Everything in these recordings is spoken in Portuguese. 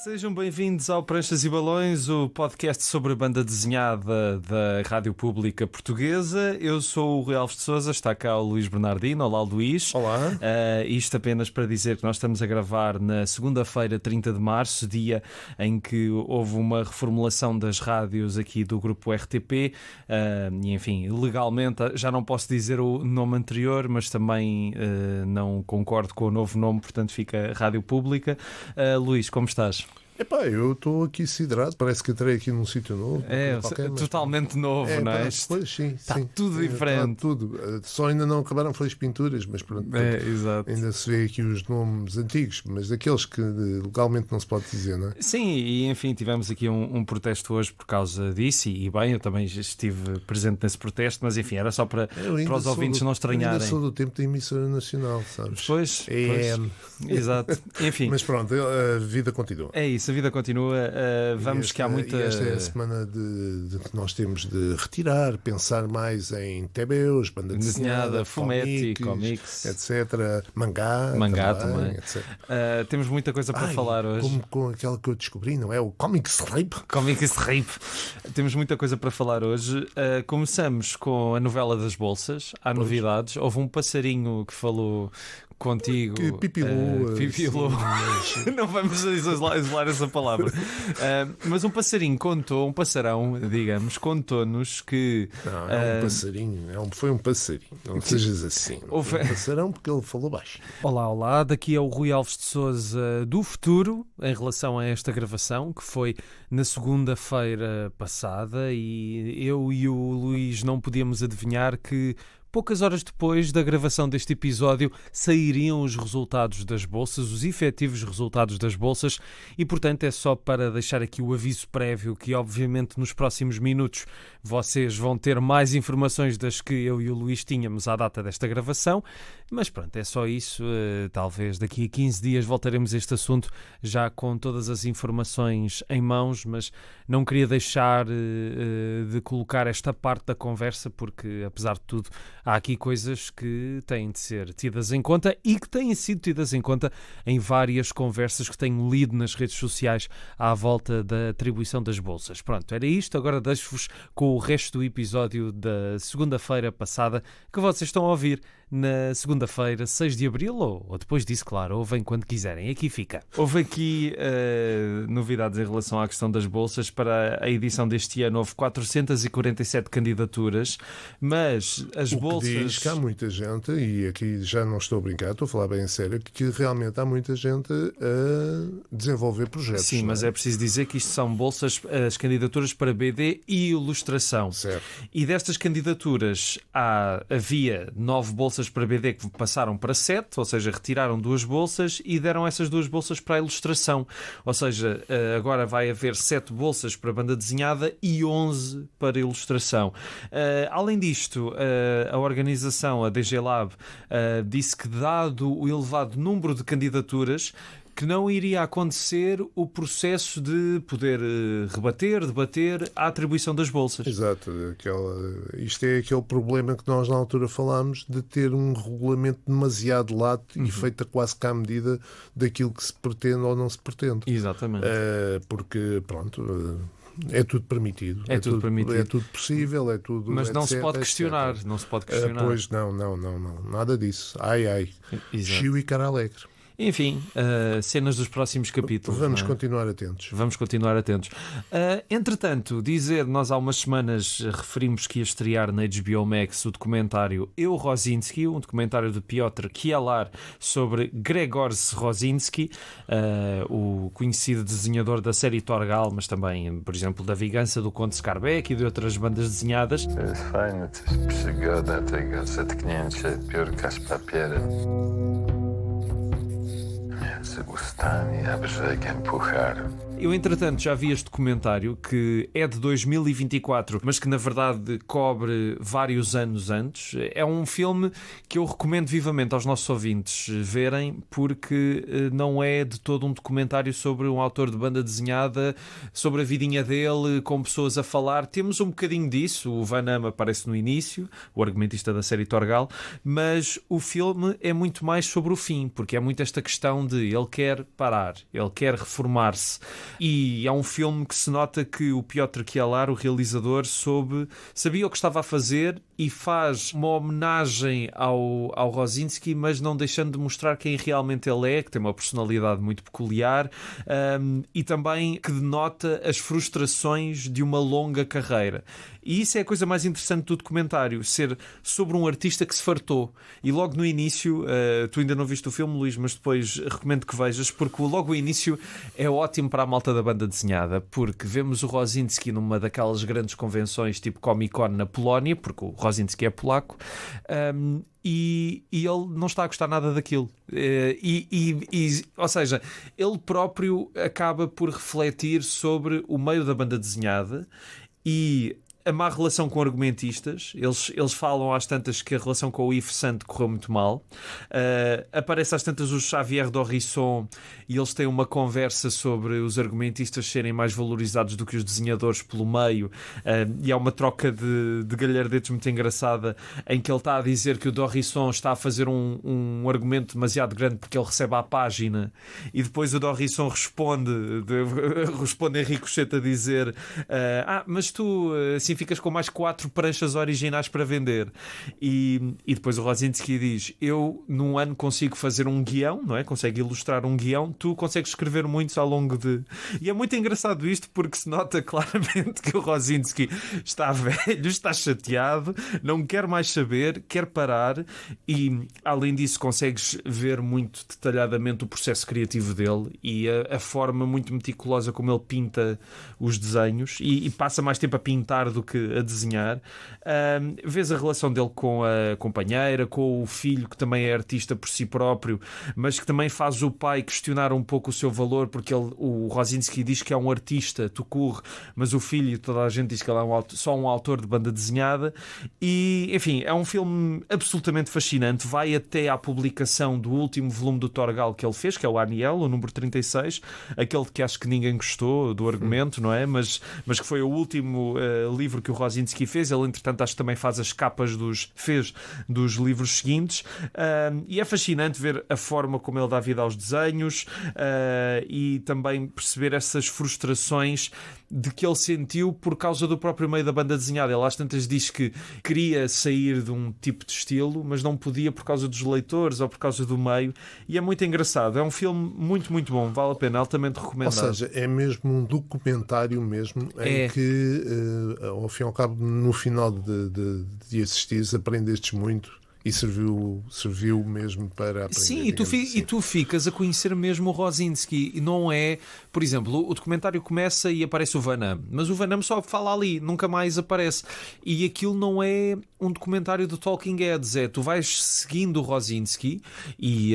Sejam bem-vindos ao Pranchas e Balões, o podcast sobre a banda desenhada da Rádio Pública Portuguesa. Eu sou o Rui Alves de Sousa, está cá o Luís Bernardino. Olá, Luís. Olá. Isto apenas para dizer que nós estamos a gravar na segunda-feira, 30 de março, dia em que houve uma reformulação das rádios aqui do grupo RTP. E, enfim, legalmente já não posso dizer o nome anterior, mas também não concordo com o novo nome, portanto fica Rádio Pública. Luís, como estás? Epá, eu estou aqui siderado, parece que entrei aqui num sítio novo. Totalmente novo, não é? Pois, sim, está sim. Tudo diferente. Está tudo. Só ainda não acabaram foi as pinturas, mas pronto. Exato. Ainda se vê aqui os nomes antigos, mas daqueles que legalmente não se pode dizer, não é? Sim, e enfim, tivemos aqui um protesto hoje por causa disso, e bem, eu também estive presente nesse protesto, mas enfim, era só para os ouvintes não estranharem. Eu ainda sou do tempo da emissora nacional, sabes? Pois. Exato. Enfim. Mas pronto, a vida continua. É isso, a vida continua. Vamos que há muita... E esta é a semana de que nós temos de retirar, pensar mais em TBUs, banda desenhada, fumetti, comics, etc. Mangá também. Etc. Temos muita coisa para falar hoje. Como com aquela que eu descobri, não é? O Comic Strip. Temos muita coisa para falar hoje. Começamos com a novela das bolsas. Há novidades. Houve um passarinho que falou contigo. Que pipilou. Não vamos isolar essa palavra. Mas um passarão, digamos, contou-nos que... Não, é um passarinho. Foi um passarinho. Não sejas assim. Um passarão porque ele falou baixo. Olá. Daqui é o Rui Alves de Sousa do futuro, em relação a esta gravação, que foi na segunda-feira passada, e eu e o Luís não podíamos adivinhar que poucas horas depois da gravação deste episódio sairiam os resultados das bolsas, os efetivos resultados das bolsas, e portanto é só para deixar aqui o aviso prévio que obviamente nos próximos minutos vocês vão ter mais informações das que eu e o Luís tínhamos à data desta gravação, mas pronto, é só isso. Talvez daqui a 15 dias voltaremos a este assunto já com todas as informações em mãos, mas não queria deixar de colocar esta parte da conversa porque, apesar de tudo, há aqui coisas que têm de ser tidas em conta e que têm sido tidas em conta em várias conversas que tenho lido nas redes sociais à volta da atribuição das bolsas. Pronto, era isto. Agora deixo-vos com o resto do episódio da segunda-feira passada que vocês estão a ouvir na segunda-feira, 6 de abril, ou depois disso, claro, ouvem quando quiserem. Aqui fica. Houve aqui novidades em relação à questão das bolsas. Para a edição deste ano houve 447 candidaturas, mas as bolsas... Diz que há muita gente, e aqui já não estou a brincar, estou a falar bem a sério, que realmente há muita gente a desenvolver projetos. Sim, mas é preciso dizer que isto são bolsas, as candidaturas para BD e ilustração. Certo. E destas candidaturas havia 9 bolsas para BD que passaram para 7, ou seja, retiraram 2 bolsas e deram essas 2 bolsas para a ilustração. Ou seja, agora vai haver 7 bolsas para banda desenhada e 11 para ilustração. Além disto, a organização, a DG Lab, disse que, dado o elevado número de candidaturas, que não iria acontecer o processo de poder debater a atribuição das bolsas. Exato. Isto é aquele problema que nós na altura falámos de ter um regulamento demasiado lato e feito quase que à medida daquilo que se pretende ou não se pretende. Exatamente. Porque, pronto... É tudo permitido. É tudo permitido. É tudo possível, é tudo... Mas não se pode questionar. Etc. Não se pode questionar. Pois, não. Nada disso. Ai. Chiu e cara alegre. Enfim, cenas dos próximos capítulos. Vamos continuar atentos. Entretanto, nós há umas semanas referimos que ia estrear na HBO Max o documentário Eu, Rosinski, um documentário de Piotr Kielar sobre Gregor Rosinski, o conhecido desenhador da série Torgal, mas também, por exemplo, da Vingança do Conde Skarbek e de outras bandas desenhadas. Fajne coś przygoda tego zetknięcie piórka z papierem. Między ustami a brzegiem pucharu. Eu, entretanto, já vi este documentário que é de 2024, mas que na verdade cobre vários anos antes. É um filme que eu recomendo vivamente aos nossos ouvintes verem, porque não é de todo um documentário sobre um autor de banda desenhada, sobre a vidinha dele, com pessoas a falar. Temos um bocadinho disso, o Van Damme aparece no início, o argumentista da série Torgal, mas o filme é muito mais sobre o fim, porque é muito esta questão de ele quer parar, ele quer reformar-se. E é um filme que se nota que o Piotr Kielar, o realizador, sabia o que estava a fazer e faz uma homenagem ao Rosinski, mas não deixando de mostrar quem realmente ele é, que tem uma personalidade muito peculiar, e também que denota as frustrações de uma longa carreira. E isso é a coisa mais interessante do documentário, ser sobre um artista que se fartou. E logo no início, tu ainda não viste o filme, Luís, mas depois recomendo que vejas, porque logo o início é ótimo para a malta da banda desenhada, porque vemos o Rosinski numa daquelas grandes convenções tipo Comic-Con na Polónia, porque o Rosinski é polaco, e ele não está a gostar nada daquilo. Ou seja, ele próprio acaba por refletir sobre o meio da banda desenhada e a má relação com argumentistas. Eles falam às tantas que a relação com o Yves Saint correu muito mal. Aparece às tantas o Xavier Dorrisson e eles têm uma conversa sobre os argumentistas serem mais valorizados do que os desenhadores pelo meio, e há uma troca de galhardetes muito engraçada em que ele está a dizer que o Dorrisson está a fazer um argumento demasiado grande porque ele recebe à página, e depois o Dorrisson responde em ricochete a dizer mas tu assim ficas com mais 4 pranchas originais para vender. E depois o Rosinski diz: eu num ano consigo fazer um guião, não é? Consegue ilustrar um guião, tu consegues escrever muitos ao longo de... E é muito engraçado isto, porque se nota claramente que o Rosinski está velho, está chateado, não quer mais saber, quer parar, e além disso consegues ver muito detalhadamente o processo criativo dele e a forma muito meticulosa como ele pinta os desenhos, e passa mais tempo a pintar do que a desenhar. Vês a relação dele com a companheira, com o filho, que também é artista por si próprio, mas que também faz o pai questionar um pouco o seu valor, porque o Rosinski diz que é um artista, tout-court, mas o filho, toda a gente diz que ele é só um autor de banda desenhada. E, enfim, é um filme absolutamente fascinante. Vai até à publicação do último volume do Torgal que ele fez, que é o Aniel, o número 36, aquele que acho que ninguém gostou do argumento, não é? Mas que foi o último livro que o Rosinski fez. Ele, entretanto, acho que também faz as capas dos livros seguintes, e é fascinante ver a forma como ele dá vida aos desenhos, e também perceber essas frustrações de que ele sentiu por causa do próprio meio da banda desenhada. Ele às tantas diz que queria sair de um tipo de estilo, mas não podia por causa dos leitores ou por causa do meio, e é muito engraçado. É um filme muito, muito bom, vale a pena, altamente recomendado. Ou seja, é mesmo um documentário mesmo, em que ao fim e ao cabo, no final de assistires, aprendestes muito e serviu mesmo para aprender. Sim, e tu ficas a conhecer mesmo o Rosinski. E não é, por exemplo, o documentário começa e aparece o Van Damme, mas o Van Damme só fala ali, nunca mais aparece. E aquilo não é um documentário do Talking Heads, tu vais seguindo o Rosinski e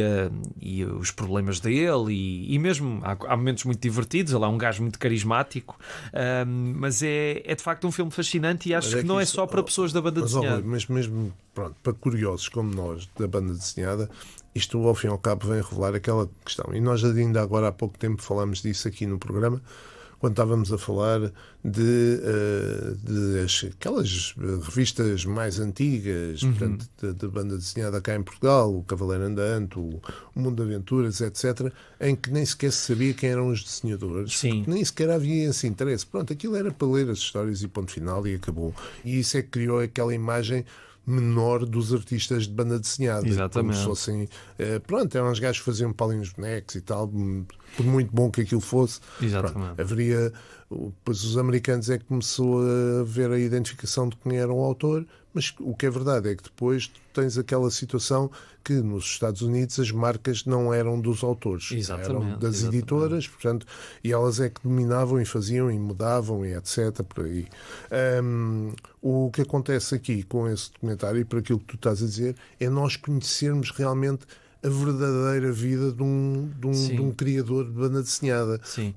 os problemas dele, e mesmo há momentos muito divertidos. Ele é um gajo muito carismático, mas é de facto um filme fascinante, e acho que não é só para pessoas da banda desenhada. Mas mesmo, pronto, para curiosos como nós da banda desenhada, isto ao fim e ao cabo vem revelar aquela questão, e nós ainda agora há pouco tempo falamos disso aqui no programa, quando estávamos a falar de aquelas revistas mais antigas, portanto, de banda desenhada cá em Portugal, o Cavaleiro Andante, o Mundo de Aventuras, etc., em que nem sequer se sabia quem eram os desenhadores. Sim. Nem sequer havia esse interesse. Pronto, aquilo era para ler as histórias e ponto final, e acabou. E isso é que criou aquela imagem menor dos artistas de banda desenhada. Exatamente. Como se fossem, eram uns gajos que faziam palinhos bonecos e tal, por muito bom que aquilo fosse. Exatamente. Pronto, haveria, depois os americanos é que começou a ver a identificação de quem era o autor, mas o que é verdade é que depois tu tens aquela situação que nos Estados Unidos as marcas não eram dos autores, eram das editoras, portanto, e elas é que dominavam e faziam e mudavam e etc. Por aí. O que acontece aqui com esse documentário, e por aquilo que tu estás a dizer, é nós conhecermos realmente a verdadeira vida de um criador de banda desenhada. Sim.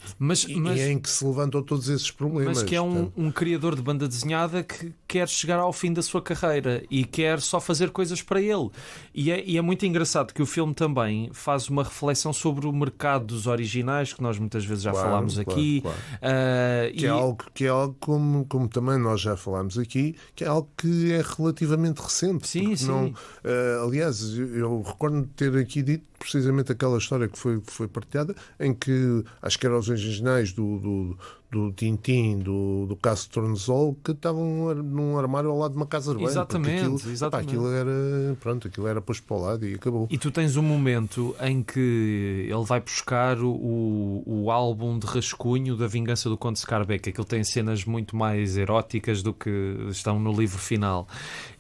E é em que se levantam todos esses problemas. Mas que é um criador de banda desenhada que quer chegar ao fim da sua carreira e quer só fazer coisas para ele. E é muito engraçado que o filme também faz uma reflexão sobre o mercado dos originais, que nós muitas vezes já falámos aqui. Claro. Que é algo como também nós já falámos aqui, que é algo que é relativamente recente. Sim. Não, aliás, eu recordo de ter aqui dito precisamente aquela história que foi partilhada, em que acho que eram os originais do Tintin, do Castro Tornozol, que estavam num armário ao lado de uma casa de banho. Exatamente. Aquilo era posto para o lado e acabou. E tu tens um momento em que ele vai buscar o álbum de rascunho da Vingança do Conde Scarbeck. Aquilo tem cenas muito mais eróticas do que estão no livro final.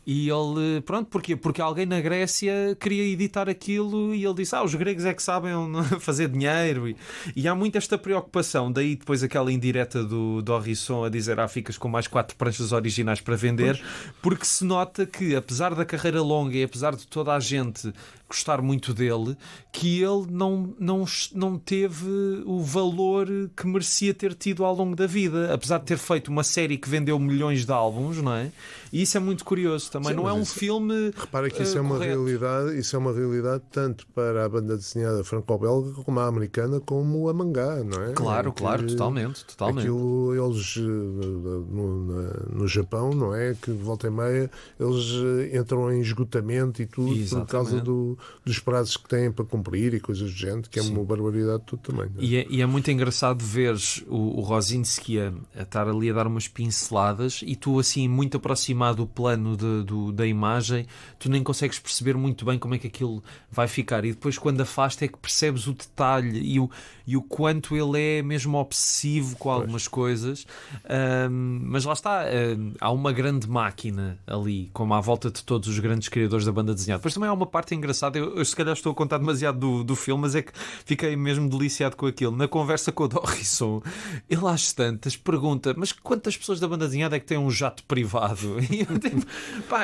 E ele, porquê? Porque alguém na Grécia queria editar aquilo e ele disse, os gregos é que sabem fazer dinheiro. E há muito esta preocupação, daí depois aquela indireta do Orisson a dizer, ficas com mais 4 pranchas originais para vender, porque se nota que, apesar da carreira longa e apesar de toda a gente gostar muito dele, que ele não teve o valor que merecia ter tido ao longo da vida, apesar de ter feito uma série que vendeu milhões de álbuns, não é? E isso é muito curioso também. Sim, não é um filme. Repara que isso é uma realidade tanto para a banda desenhada franco-belga como a americana, como a mangá, não é? Claro, totalmente. Aquilo, eles no Japão, não é? Que volta e meia eles entram em esgotamento e tudo. Exatamente. Por causa dos prazos que têm para cumprir e coisas do género, que é uma barbaridade tudo também. Não é? E é muito engraçado ver o Rosinski a estar ali a dar umas pinceladas e tu assim muito aproximado do plano da imagem, tu nem consegues perceber muito bem como é que aquilo vai ficar, e depois quando afasta é que percebes o detalhe e o quanto ele é mesmo obsessivo com algumas coisas. Mas lá está, há uma grande máquina ali, como à volta de todos os grandes criadores da banda desenhada. Depois também há uma parte engraçada, eu se calhar estou a contar demasiado do filme, mas é que fiquei mesmo deliciado com aquilo. Na conversa com o Dorrisson, ele às tantas pergunta, mas quantas pessoas da banda desenhada é que têm um jato privado?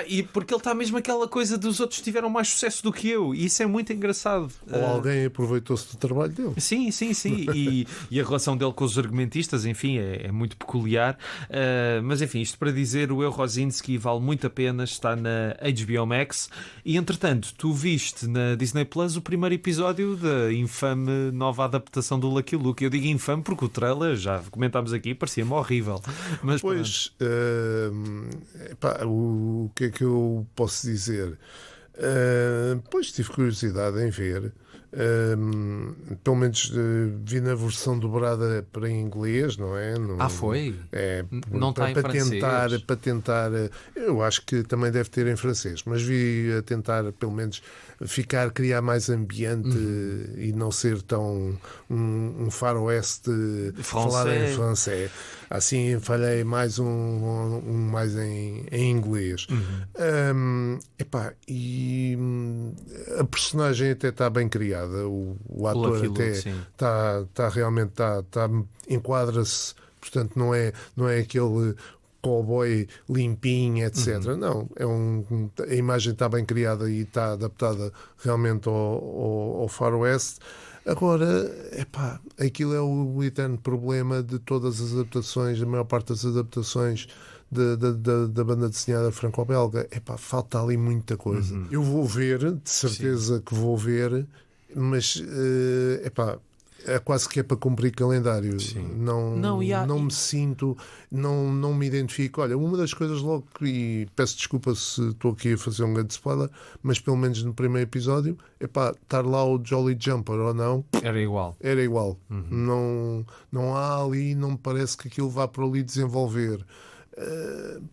E porque ele está mesmo aquela coisa dos outros tiveram mais sucesso do que eu, e isso é muito engraçado. Ou alguém aproveitou-se do trabalho dele. Sim. E a relação dele com os argumentistas, enfim, é muito peculiar. Mas enfim, isto para dizer, o Eu Rosinski vale muito a pena, está na HBO Max. E entretanto, tu viste na Disney Plus o primeiro episódio da infame nova adaptação do Lucky Luke. Eu digo infame porque o trailer, já comentámos aqui, parecia-me horrível. Mas pois, o que é que eu posso dizer? Pois tive curiosidade em ver. Pelo menos vi na versão dobrada para inglês, não é? Foi? Não está em francês? Para tentar, eu acho que também deve ter em francês, mas vi a tentar pelo menos criar mais ambiente e não ser tão um faroeste falado em francês. Assim falhei mais mais em inglês. E a personagem até está bem criada, o ator até está realmente enquadra-se, portanto não é aquele cowboy limpinho, etc. Não, a imagem está bem criada e está adaptada realmente ao faroeste. Agora, aquilo é o eterno problema de todas as adaptações, a maior parte das adaptações da banda desenhada franco-belga. Falta ali muita coisa. Eu vou ver, de certeza que vou ver, mas é quase que é para cumprir calendário. Não me sinto, não me identifico. Olha, uma das coisas logo, e peço desculpa se estou aqui a fazer um grande spoiler, mas pelo menos no primeiro episódio, estar lá o Jolly Jumper ou não, era igual. Não há ali, não me parece que aquilo vá por ali desenvolver.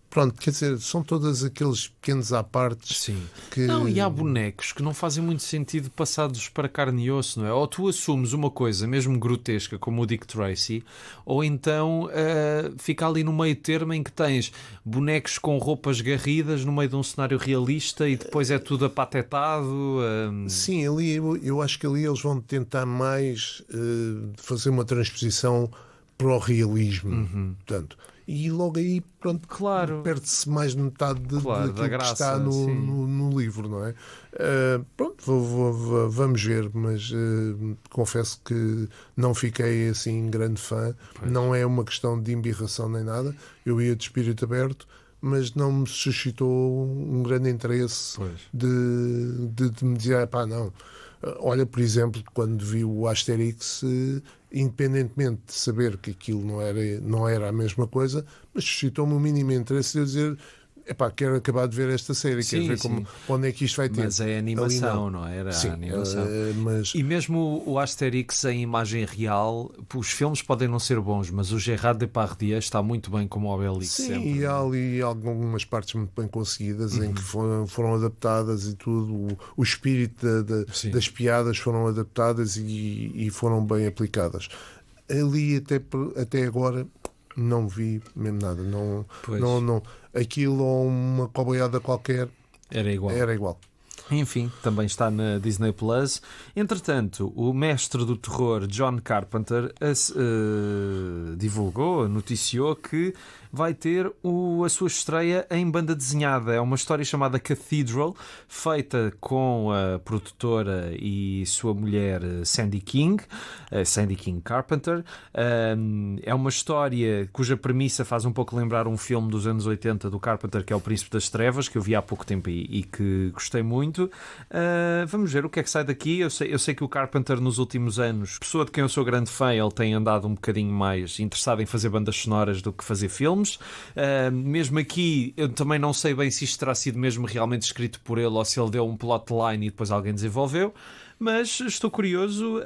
Pronto, quer dizer, são todos aqueles pequenos à partes. E há bonecos que não fazem muito sentido passados para carne e osso, não é? Ou tu assumes uma coisa mesmo grotesca como o Dick Tracy, ou então fica ali no meio termo em que tens bonecos com roupas garridas no meio de um cenário realista e depois é tudo apatetado. Sim, ali eu acho que ali eles vão tentar mais fazer uma transposição para o realismo. Portanto, e logo aí, pronto, Claro. perde-se mais de metade Claro, daquilo da graça, que está sim. no livro, não é? Pronto, vamos ver, mas confesso que não fiquei assim grande fã. Pois. Não é uma questão de embirração nem nada. Eu ia de espírito aberto, mas não me suscitou um grande interesse Pois. de me dizer, pá, não. Olha, por exemplo, quando vi o Asterix, independentemente de saber que aquilo não era a mesma coisa, mas suscitou-me um mínimo interesse de eu dizer, epá, quero acabar de ver esta série, Sim, quero ver sim. onde é que isto vai ter. Mas é animação, não é? Era Sim, a animação. mas E mesmo o Asterix em imagem real, os filmes podem não ser bons, mas o Gerard Depardieu está muito bem como Obelix sim, sempre. e há ali algumas partes muito bem conseguidas em que foram adaptadas e tudo, o espírito Sim. das piadas foram adaptadas e foram bem aplicadas. Ali até agora não vi mesmo nada. Pois. Não, aquilo ou uma coboiada qualquer Era igual. era igual. Enfim, também está na Disney Plus. Entretanto, o mestre do terror John Carpenter divulgou, noticiou que vai ter a sua estreia em banda desenhada. É uma história chamada Cathedral, feita com a produtora e sua mulher Sandy King Carpenter. É uma história cuja premissa faz um pouco lembrar um filme dos anos 80 do Carpenter, que é O Príncipe das Trevas, que eu vi há pouco tempo e que gostei muito. Vamos ver o que é que sai daqui. Eu sei que o Carpenter nos últimos anos, pessoa de quem eu sou grande fã, ele tem andado um bocadinho mais interessado em fazer bandas sonoras do que fazer filmes. Mesmo aqui eu também não sei bem se isto terá sido mesmo realmente escrito por ele ou se ele deu um plotline e depois alguém desenvolveu, mas estou curioso.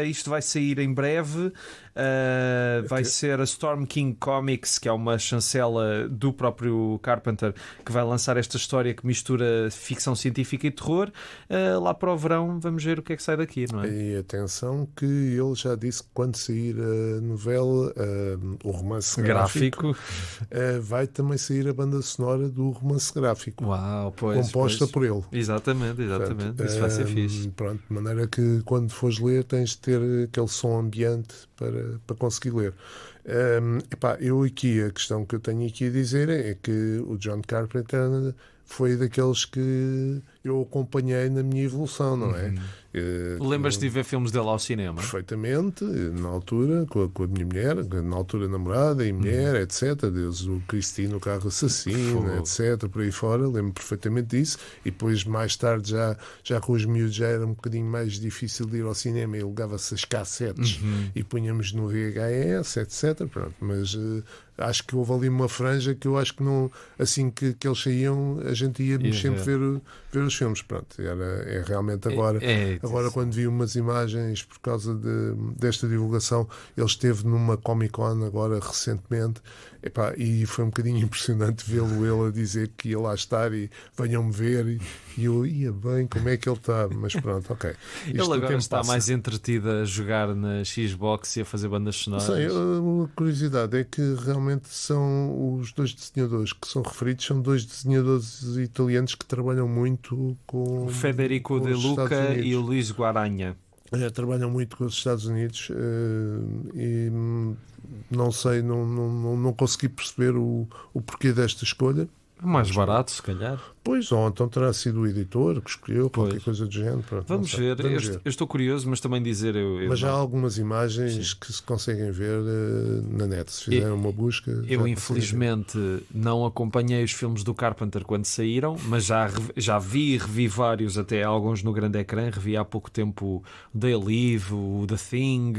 Isto vai sair em breve. Vai ser a Storm King Comics, que é uma chancela do próprio Carpenter, que vai lançar esta história que mistura ficção científica e terror. Lá para o verão vamos ver o que é que sai daqui, não é? E atenção que ele já disse que quando sair a novela, o romance gráfico, vai também sair a banda sonora do romance gráfico. Uau, pois, composta pois. por ele. Exatamente. Portanto, Isso vai ser fixe. Pronto, de maneira que quando fores ler tens de ter aquele som ambiente para conseguir ler. Eu aqui, a questão que eu tenho aqui a dizer é que o John Carpenter foi daqueles que eu acompanhei na minha evolução, não é? Lembras-te de ver filmes dele ao cinema? Perfeitamente, na altura, com a minha mulher, na altura namorada e mulher, etc. Deus, o Cristino, o carro assassino, Fogo. etc. Por aí fora, lembro perfeitamente disso. E depois, mais tarde, já com os miúdos, já era um bocadinho mais difícil de ir ao cinema e alugava-se as cassetes e punhamos no VHS, etc. Pronto, mas acho que houve ali uma franja que eu acho que não, assim que eles saíam, a gente ia sempre ver os filmes. Pronto, é realmente agora. Agora, quando vi umas imagens por causa desta divulgação, ele esteve numa Comic Con agora recentemente, e foi um bocadinho impressionante vê-lo ele a dizer que ia lá estar e venham-me ver, e eu ia bem, como é que ele está? Mas pronto, ok. Ele agora está mais entretido a jogar na Xbox e a fazer bandas sonoras. Sei, a curiosidade é que realmente são os dois desenhadores que são referidos, são dois desenhadores italianos que trabalham muito com O Federico com De os Luca Estados Unidos. e o Luís Guaranha. Trabalham muito com os Estados Unidos e não sei, não consegui perceber o porquê desta escolha. Mais barato, se calhar. Pois, ou então terá sido o editor que escolheu, qualquer coisa do género. Pronto, Vamos ver. Eu estou curioso, mas também dizer... Mas já há algumas imagens que se conseguem ver na net. Se fizerem uma busca... Eu, infelizmente, não acompanhei os filmes do Carpenter quando saíram, mas já vi e revi vários, até alguns no grande ecrã. Revi há pouco tempo o They Live, o The Thing,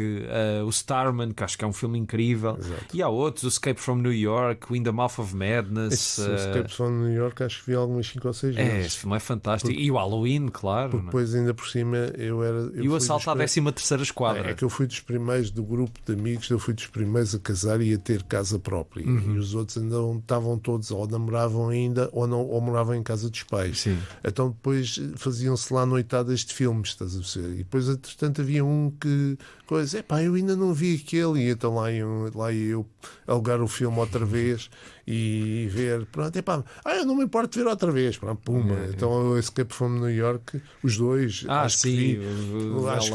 o Starman, que acho que é um filme incrível. Exato. E há outros, o Escape from New York, o In the Mouth of Madness. O Escape from New York acho que vi algumas 5 ou 6 vezes. Esse filme é fantástico. E o Halloween, claro. Porque depois, ainda por cima, E o Assalto à 13ª Esquadra. É que eu fui dos primeiros do grupo de amigos, eu fui dos primeiros a casar e a ter casa própria. E os outros ainda estavam todos, ou namoravam ainda, ou moravam em casa dos pais. Sim. Então depois faziam-se lá noitadas de filmes, estás a ver? E depois, entretanto, havia um que... eu ainda não vi aquele. E então lá ia eu alugar o filme outra vez e ver, pronto, eu não me importo de ver outra vez. vez, pronto, puma. Então esse Escape from New York, os dois, acho que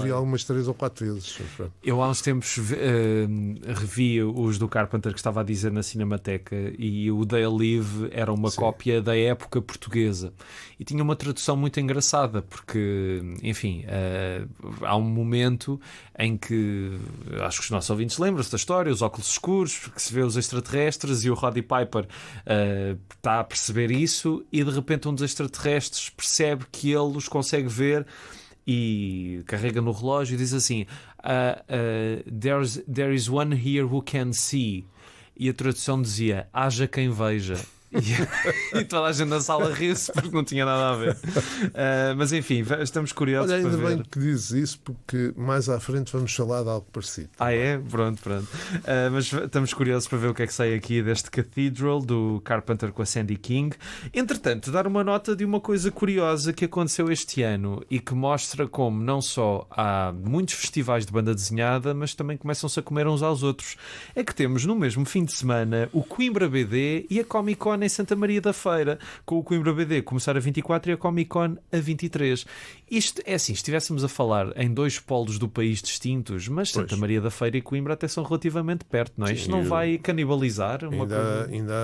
vi algumas 3 ou 4 vezes. Eu há uns tempos revi os do Carpenter que estava a dizer na Cinemateca, e o They Live era uma cópia da época portuguesa e tinha uma tradução muito engraçada, porque, enfim, há um momento em que, acho que os nossos ouvintes lembram-se da história, os óculos escuros, que se vê os extraterrestres, e o Roddy Piper está a perceber isso, e de repente um dos extraterrestres percebe que ele os consegue ver e carrega no relógio e diz assim: there is one here who can see. E a tradução dizia: haja quem veja. E toda a gente na sala riu-se porque não tinha nada a ver. Mas enfim, estamos curiosos. Olha, ainda para ver. bem que dizes isso, porque mais à frente vamos falar de algo parecido. É? Pronto. Mas estamos curiosos para ver o que é que sai aqui deste Cathedral do Carpenter com a Sandy King. Entretanto, dar uma nota de uma coisa curiosa que aconteceu este ano e que mostra como não só há muitos festivais de banda desenhada, mas também começam-se a comer uns aos outros. É que temos no mesmo fim de semana o Coimbra BD e a Comic Con em Santa Maria da Feira, com o Coimbra BD começar a 24 e a Comic Con a 23. Isto é assim, estivéssemos a falar em 2 polos do país distintos, mas Santa Maria da Feira e Coimbra até são relativamente perto, não é? Sim, isto não vai canibalizar uma coisa? Ainda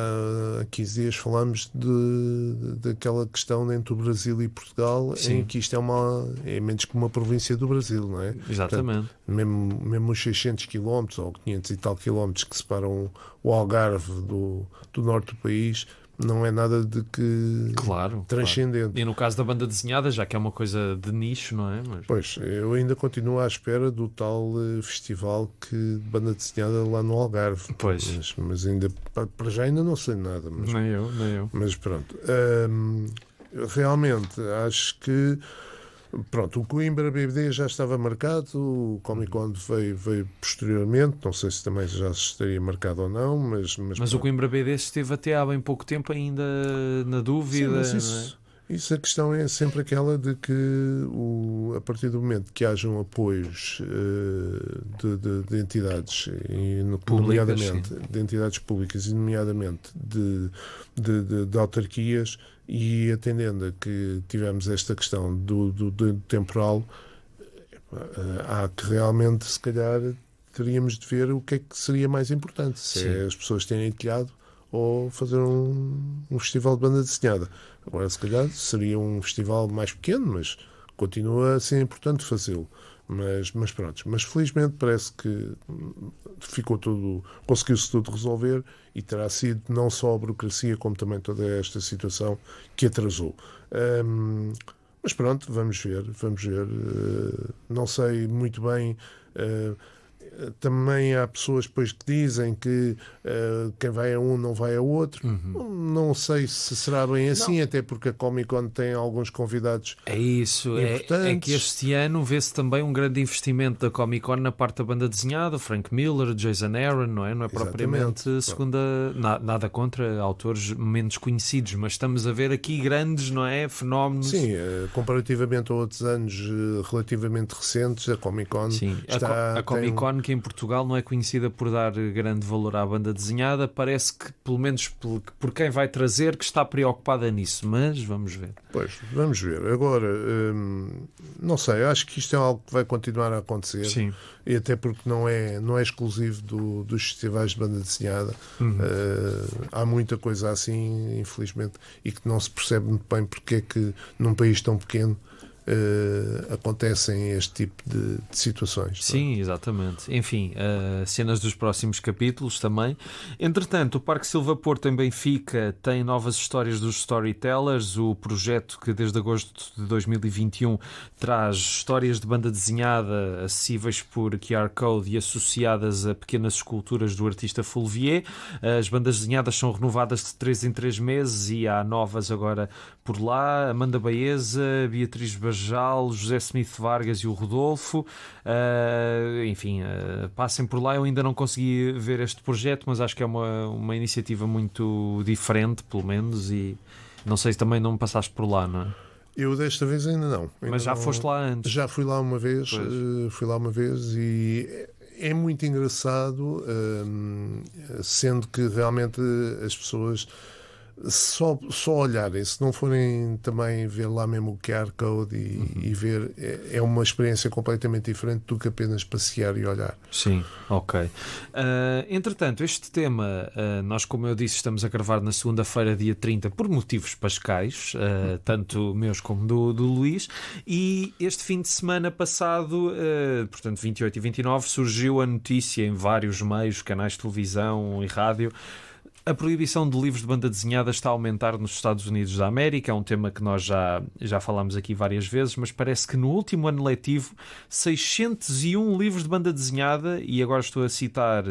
há 15 dias falámos daquela questão entre o Brasil e Portugal, em que isto é menos que uma província do Brasil, não é? Exatamente. Portanto, mesmo os 600 km ou 500 e tal quilómetros que separam o Algarve do norte do país, não é nada de que transcendente. Claro. E no caso da banda desenhada, já que é uma coisa de nicho, não é? Pois, eu ainda continuo à espera do tal festival de banda desenhada lá no Algarve. Pois. Mas ainda, para já ainda não sei nada. Mas, nem eu. Mas pronto. Realmente, acho que pronto, o Coimbra BD já estava marcado, o Comic Con veio posteriormente, não sei se também já estaria marcado ou não, mas o Coimbra BD esteve até há bem pouco tempo ainda na dúvida. Sim, mas isso a questão é sempre aquela de que a partir do momento que hajam apoios de entidades, nomeadamente de entidades públicas e nomeadamente de autarquias, e atendendo a que tivemos esta questão do temporal, há que realmente, se calhar, teríamos de ver o que é que seria mais importante, se é as pessoas terem telhado ou fazer um festival de banda desenhada. Agora, se calhar, seria um festival mais pequeno, mas continua a ser importante fazê-lo. Mas pronto, mas felizmente parece que conseguiu-se tudo resolver, e terá sido não só a burocracia como também toda esta situação que atrasou. Mas pronto, vamos ver. Não sei muito bem. Também há pessoas depois que dizem que quem vai a um não vai a outro. Não sei se será bem assim, até porque a Comic Con tem alguns convidados. É isso, é que este ano vê-se também um grande investimento da Comic Con na parte da banda desenhada, Frank Miller, Jason Aaron, não é propriamente segunda, nada contra autores menos conhecidos, mas estamos a ver aqui grandes, não é, fenómenos. Sim, comparativamente a outros anos relativamente recentes, a Comic Con a Comic Con, que em Portugal não é conhecida por dar grande valor à banda desenhada, parece que, pelo menos por quem vai trazer, que está preocupada nisso, mas vamos ver. Pois, vamos ver. Agora, não sei, acho que isto é algo que vai continuar a acontecer. Sim. E até porque não é exclusivo dos festivais de banda desenhada. Há muita coisa assim, infelizmente, e que não se percebe muito bem porque é que num país tão pequeno acontecem este tipo de situações. Sim, exatamente. Enfim, cenas dos próximos capítulos também. Entretanto, o Parque Silva Porto em Benfica tem novas histórias dos Storytellers, o projeto que desde agosto de 2021 traz histórias de banda desenhada acessíveis por QR Code e associadas a pequenas esculturas do artista Fulvier. As bandas desenhadas são renovadas de 3 em 3 meses e há novas agora por lá. Amanda Baeza, Beatriz Bajal, José Smith Vargas e o Rodolfo. Enfim, passem por lá. Eu ainda não consegui ver este projeto, mas acho que é uma iniciativa muito diferente, pelo menos, e não sei se também não passaste por lá, não é? Eu desta vez ainda não. Mas já foste lá antes? Já fui lá uma vez, e é muito engraçado, sendo que realmente as pessoas só olharem, se não forem também ver lá mesmo o QR Code e ver, é uma experiência completamente diferente do que apenas passear e olhar. Sim, ok. Entretanto, este tema, nós, como eu disse, estamos a gravar na segunda-feira, dia 30, por motivos pascais, tanto meus como do Luís, e este fim de semana passado, portanto 28 e 29, surgiu a notícia em vários meios, canais de televisão e rádio. A proibição de livros de banda desenhada está a aumentar nos Estados Unidos da América. É um tema que nós já falámos aqui várias vezes, mas parece que no último ano letivo 601 livros de banda desenhada, e agora estou a citar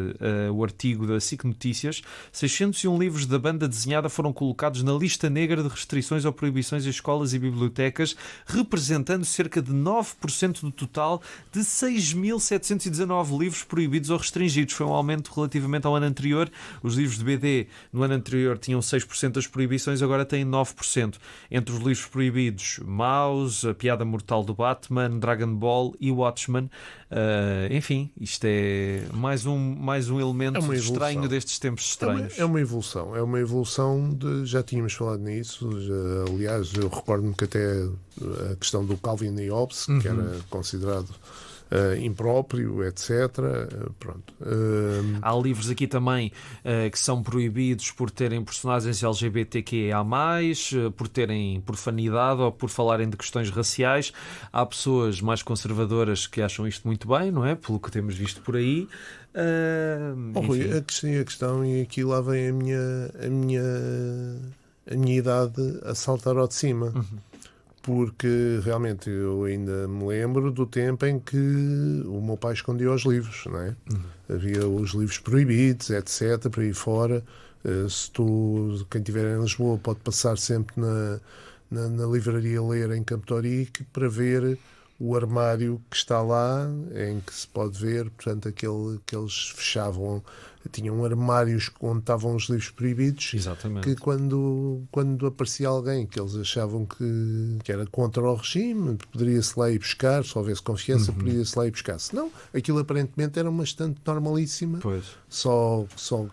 o artigo da SIC Notícias, 601 livros da banda desenhada foram colocados na lista negra de restrições ou proibições em escolas e bibliotecas, representando cerca de 9% do total de 6.719 livros proibidos ou restringidos. Foi um aumento relativamente ao ano anterior. Os livros de BD no ano anterior tinham 6% das proibições, agora têm 9%. Entre os livros proibidos, Mouse, A Piada Mortal do Batman, Dragon Ball e Watchmen. Enfim, isto é mais um elemento estranho destes tempos estranhos. É uma evolução já tínhamos falado nisso. Aliás, eu recordo-me que até a questão do Calvin e Hobbes, que era considerado impróprio, etc. Pronto. Há livros aqui também que são proibidos por terem personagens LGBTQIA+, por terem profanidade ou por falarem de questões raciais. Há pessoas mais conservadoras que acham isto muito bem, não é? Pelo que temos visto por aí. Rui, a questão, e aqui lá vem a minha idade a saltar ao de cima. Porque realmente eu ainda me lembro do tempo em que o meu pai escondia os livros, não é? Havia os livros proibidos, etc., para ir fora. Quem estiver em Lisboa pode passar sempre na livraria Ler em Campo de Ourique para ver o armário que está lá, em que se pode ver, portanto, aquele que eles fechavam. Tinham armários onde estavam os livros proibidos. Exatamente. Que quando aparecia alguém que eles achavam que era contra o regime, poderia-se lá ir buscar, se houvesse confiança, poderia-se lá ir buscar. Se não, aquilo aparentemente era uma estante normalíssima. Pois. Só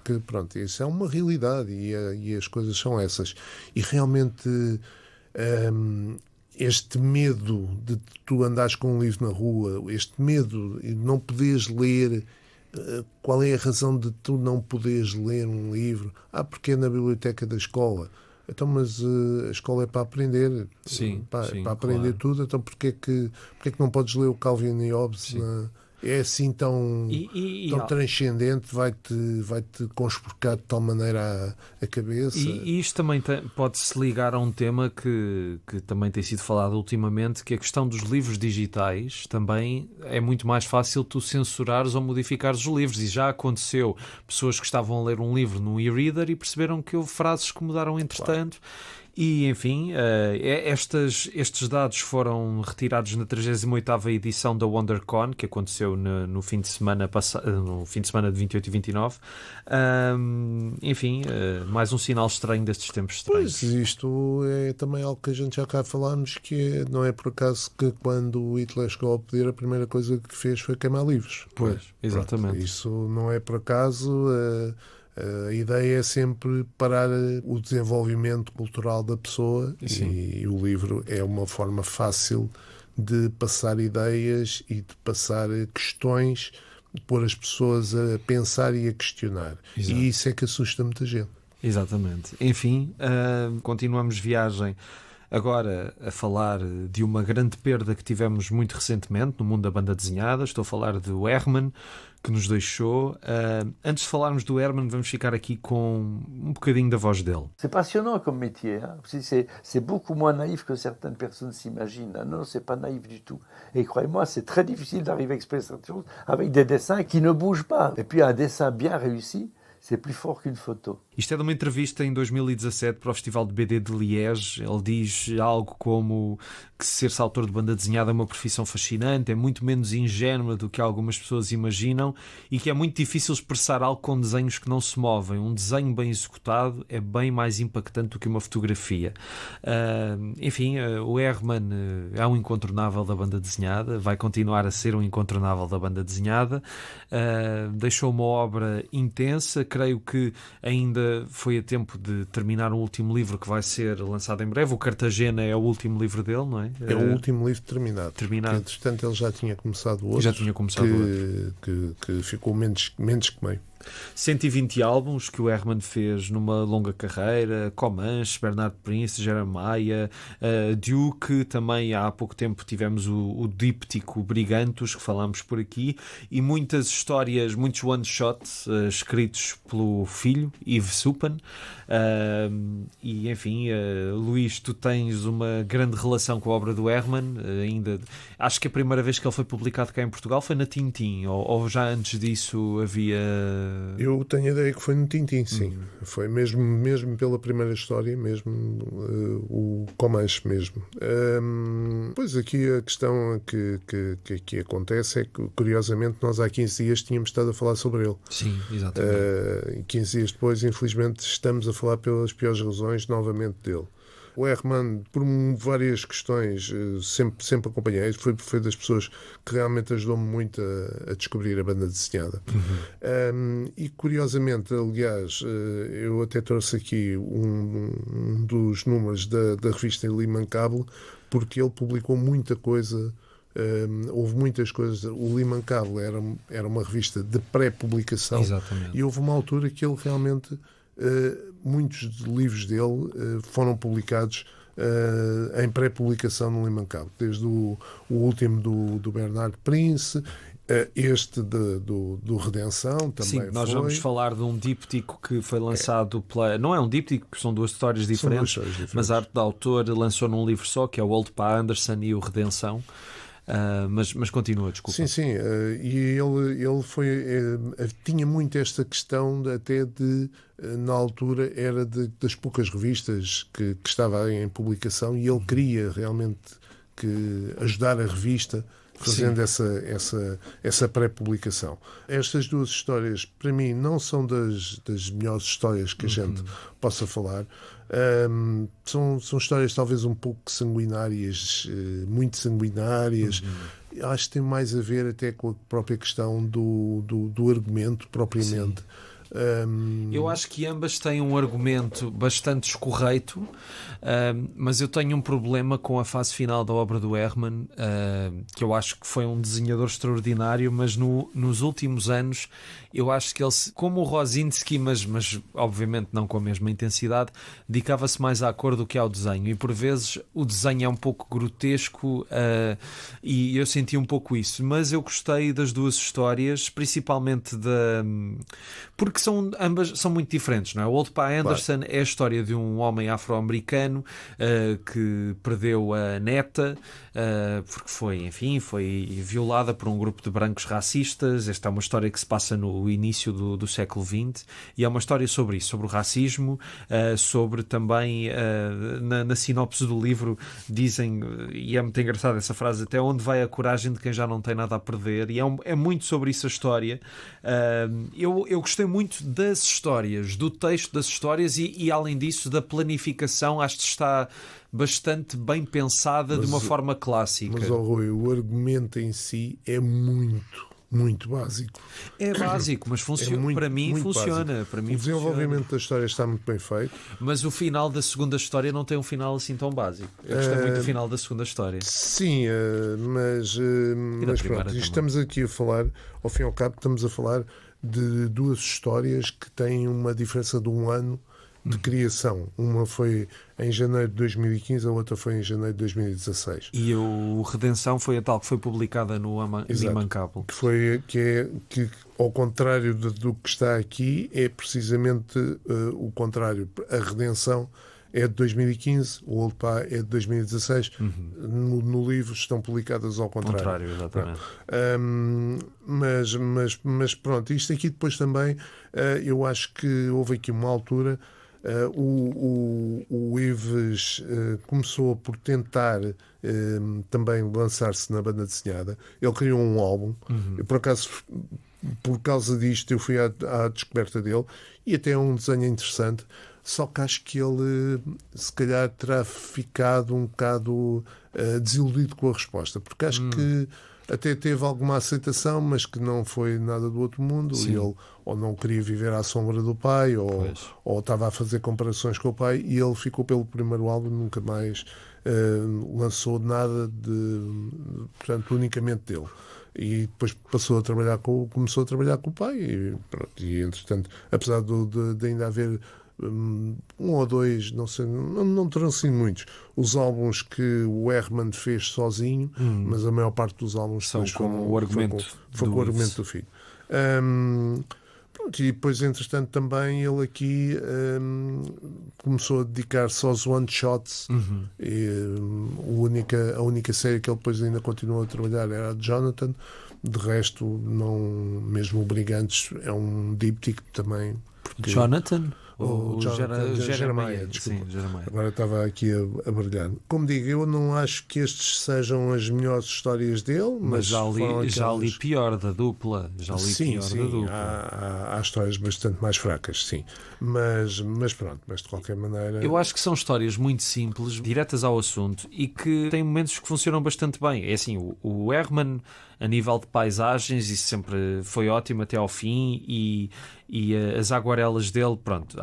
que, pronto, isso é uma realidade e as coisas são essas. E realmente este medo de tu andares com um livro na rua, este medo de não poderes ler. Qual é a razão de tu não poderes ler um livro? Porque é na biblioteca da escola. Então, mas a escola é para aprender. Sim, para aprender tudo. Então, porquê que não podes ler o Calvin e Hobbes? É assim tão transcendente, vai-te conspurcar de tal maneira a cabeça. E isto também pode-se ligar a um tema que também tem sido falado ultimamente, que é a questão dos livros digitais. Também é muito mais fácil tu censurares ou modificares os livros, e já aconteceu pessoas que estavam a ler um livro no e-reader e perceberam que houve frases que mudaram entretanto. Claro. E, enfim, estes dados foram retirados na 38ª edição da WonderCon, que aconteceu no fim de semana de 28 e 29. Enfim, mais um sinal estranho destes tempos estranhos. Pois, isto é também algo que a gente já cá falámos, que não é por acaso que quando o Hitler chegou ao poder, a primeira coisa que fez foi queimar livros. Pois, exatamente. Pronto, isso não é por acaso. A ideia é sempre parar o desenvolvimento cultural da pessoa. E o livro é uma forma fácil de passar ideias e de passar questões, de pôr as pessoas a pensar e a questionar. Exato. E isso é que assusta muita gente. Exatamente. Enfim, continuamos viagem agora a falar de uma grande perda que tivemos muito recentemente no mundo da banda desenhada. Estou a falar do Herman, que nos deixou. Antes de falarmos do Herman, vamos ficar aqui com um bocadinho da voz dele. C'est passionnant comme métier. C'est beaucoup moins naïf que certaines personnes s'imaginent. Non, c'est pas naïf du tout. Et croyez-moi, c'est très difficile d'arriver à exprimer cette chose avec des dessins qui ne bougent pas. Et puis un dessin bien réussi, c'est plus fort qu'une photo. Isto é de uma entrevista em 2017 para o Festival de BD de Liège. Ele diz algo como que ser-se autor de banda desenhada é uma profissão fascinante, é muito menos ingênua do que algumas pessoas imaginam e que é muito difícil expressar algo com desenhos que não se movem. Um desenho bem executado é bem mais impactante do que uma fotografia. Enfim, o Herman é um incontornável da banda desenhada, vai continuar a ser um incontornável da banda desenhada. Deixou uma obra intensa, creio que ainda foi a tempo de terminar um último livro que vai ser lançado em breve. O Cartagena é o último livro dele, não é? É o último livro terminado. Porque, entretanto, ele já tinha começado outro. Já tinha começado que ficou menos que meio. 120 álbuns que o Herman fez numa longa carreira, Comanche, Bernard Prince, Jeremiah, Duke, também há pouco tempo tivemos o díptico Brigantos, que falámos por aqui, e muitas histórias, muitos one-shots escritos pelo filho, Yves Supan, e enfim, Luís, tu tens uma grande relação com a obra do Herman, ainda, acho que a primeira vez que ele foi publicado cá em Portugal foi na Tintin, ou já antes disso havia... Eu tenho a ideia que foi no Tintin, sim. Foi mesmo pela primeira história, mesmo o Comanche mesmo. Pois aqui a questão que acontece é que, curiosamente, nós há 15 dias tínhamos estado a falar sobre ele. Sim, exatamente. 15 dias depois, infelizmente, estamos a falar pelas piores razões novamente dele. O Herman, por várias questões, sempre acompanhei. Foi das pessoas que realmente ajudou-me muito a descobrir a banda desenhada. E, curiosamente, aliás, eu até trouxe aqui um dos números da revista L'Immanquable, porque ele publicou muita coisa. Houve muitas coisas. O L'Immanquable era uma revista de pré-publicação. Exatamente. E houve uma altura que ele realmente... muitos livros dele foram publicados em pré-publicação no L'Immanquable, desde o último do Bernard Prince, este do Redenção também. Sim, nós vamos falar de um díptico que foi lançado pela... Não é um díptico, são duas histórias diferentes, mas a arte do autor lançou num livro só, que é o Old Pa Anderson e o Redenção. Mas continua, desculpa. Sim, e ele tinha muito esta questão até de, na altura, era das poucas revistas que estava em publicação, e ele queria realmente ajudar a revista fazendo essa pré-publicação. Estas duas histórias, para mim, não são das melhores histórias que a gente possa falar. São histórias talvez um pouco sanguinárias, muito sanguinárias. Acho que tem mais a ver até com a própria questão do argumento propriamente. Eu acho que ambas têm um argumento bastante escorreito, mas eu tenho um problema com a fase final da obra do Herman, que eu acho que foi um desenhador extraordinário, mas nos últimos anos eu acho que ele, como o Rosinski, mas obviamente não com a mesma intensidade, dedicava-se mais à cor do que ao desenho, e por vezes o desenho é um pouco grotesco, e eu senti um pouco isso, mas eu gostei das duas histórias, principalmente porque ambas são muito diferentes, não é? O Old Pa Anderson é a história de um homem afro-americano que perdeu a neta porque foi violada por um grupo de brancos racistas. Esta é uma história que se passa no início do século XX, e é uma história sobre isso, sobre o racismo, sobre também na sinopse do livro dizem, e é muito engraçada essa frase, até onde vai a coragem de quem já não tem nada a perder, e é muito sobre isso a história. Eu gostei muito das histórias, do texto das histórias, e além disso da planificação. Acho que está bastante bem pensada, de uma forma clássica. Mas, Rui, o argumento em si é muito básico. É básico, mas funciona. Para mim funciona. Para mim o desenvolvimento da história está muito bem feito. Mas o final da segunda história não tem um final assim tão básico. Eu gostei muito do final da segunda história. Sim, mas pronto, estamos aqui a falar, ao fim e ao cabo, estamos a falar de duas histórias que têm uma diferença de um ano de criação. Uma foi em janeiro de 2015, a outra foi em janeiro de 2016. E o Redenção foi a tal que foi publicada no L'Immanquable. Que ao contrário do que está aqui, é precisamente o contrário. A Redenção é de 2015, o Old Pa é de 2016. No livro estão publicadas ao contrário. Exatamente. Mas pronto, isto aqui depois também, eu acho que houve aqui uma altura. O Yves começou por tentar também lançar-se na banda desenhada. Ele criou um álbum. Eu, por acaso, por causa disto, eu fui à descoberta dele, e até é um desenho interessante. Só que acho que ele, se calhar, terá ficado um bocado desiludido com a resposta, porque acho que até teve alguma aceitação, mas que não foi nada do outro mundo. Sim. E ele ou não queria viver à sombra do pai, Pois. ou estava a fazer comparações com o pai, e ele ficou pelo primeiro álbum, nunca mais lançou nada portanto, unicamente dele. E depois começou a trabalhar com o pai, e, pronto, e entretanto, apesar de ainda haver um ou dois, não sei, não terão sido muitos, os álbuns que o Herman fez sozinho, mas a maior parte dos álbuns São depois com o argumento foi do com o argumento Ives. do filho. Pronto, e depois, entretanto, também ele aqui começou a dedicar-se aos one-shots. E, a única série que ele depois ainda continuou a trabalhar era a de Jonathan. De resto, não, mesmo o Brigantes é um díptico também. Porque Jonathan? Ou Jonathan Jeremiah, desculpa. Sim, Jeremiah. Agora estava aqui a brilhar. Como digo, eu não acho que estes sejam as melhores histórias dele, Mas já foram li aquelas- pior da dupla. Já li Sim, pior sim, da dupla. há histórias bastante mais fracas, sim. Mas pronto, mas de qualquer maneira. Eu acho que são histórias muito simples, diretas ao assunto e que têm momentos que funcionam bastante bem. É assim, o Herman, a nível de paisagens, isso sempre foi ótimo até ao fim, e as aguarelas dele, pronto,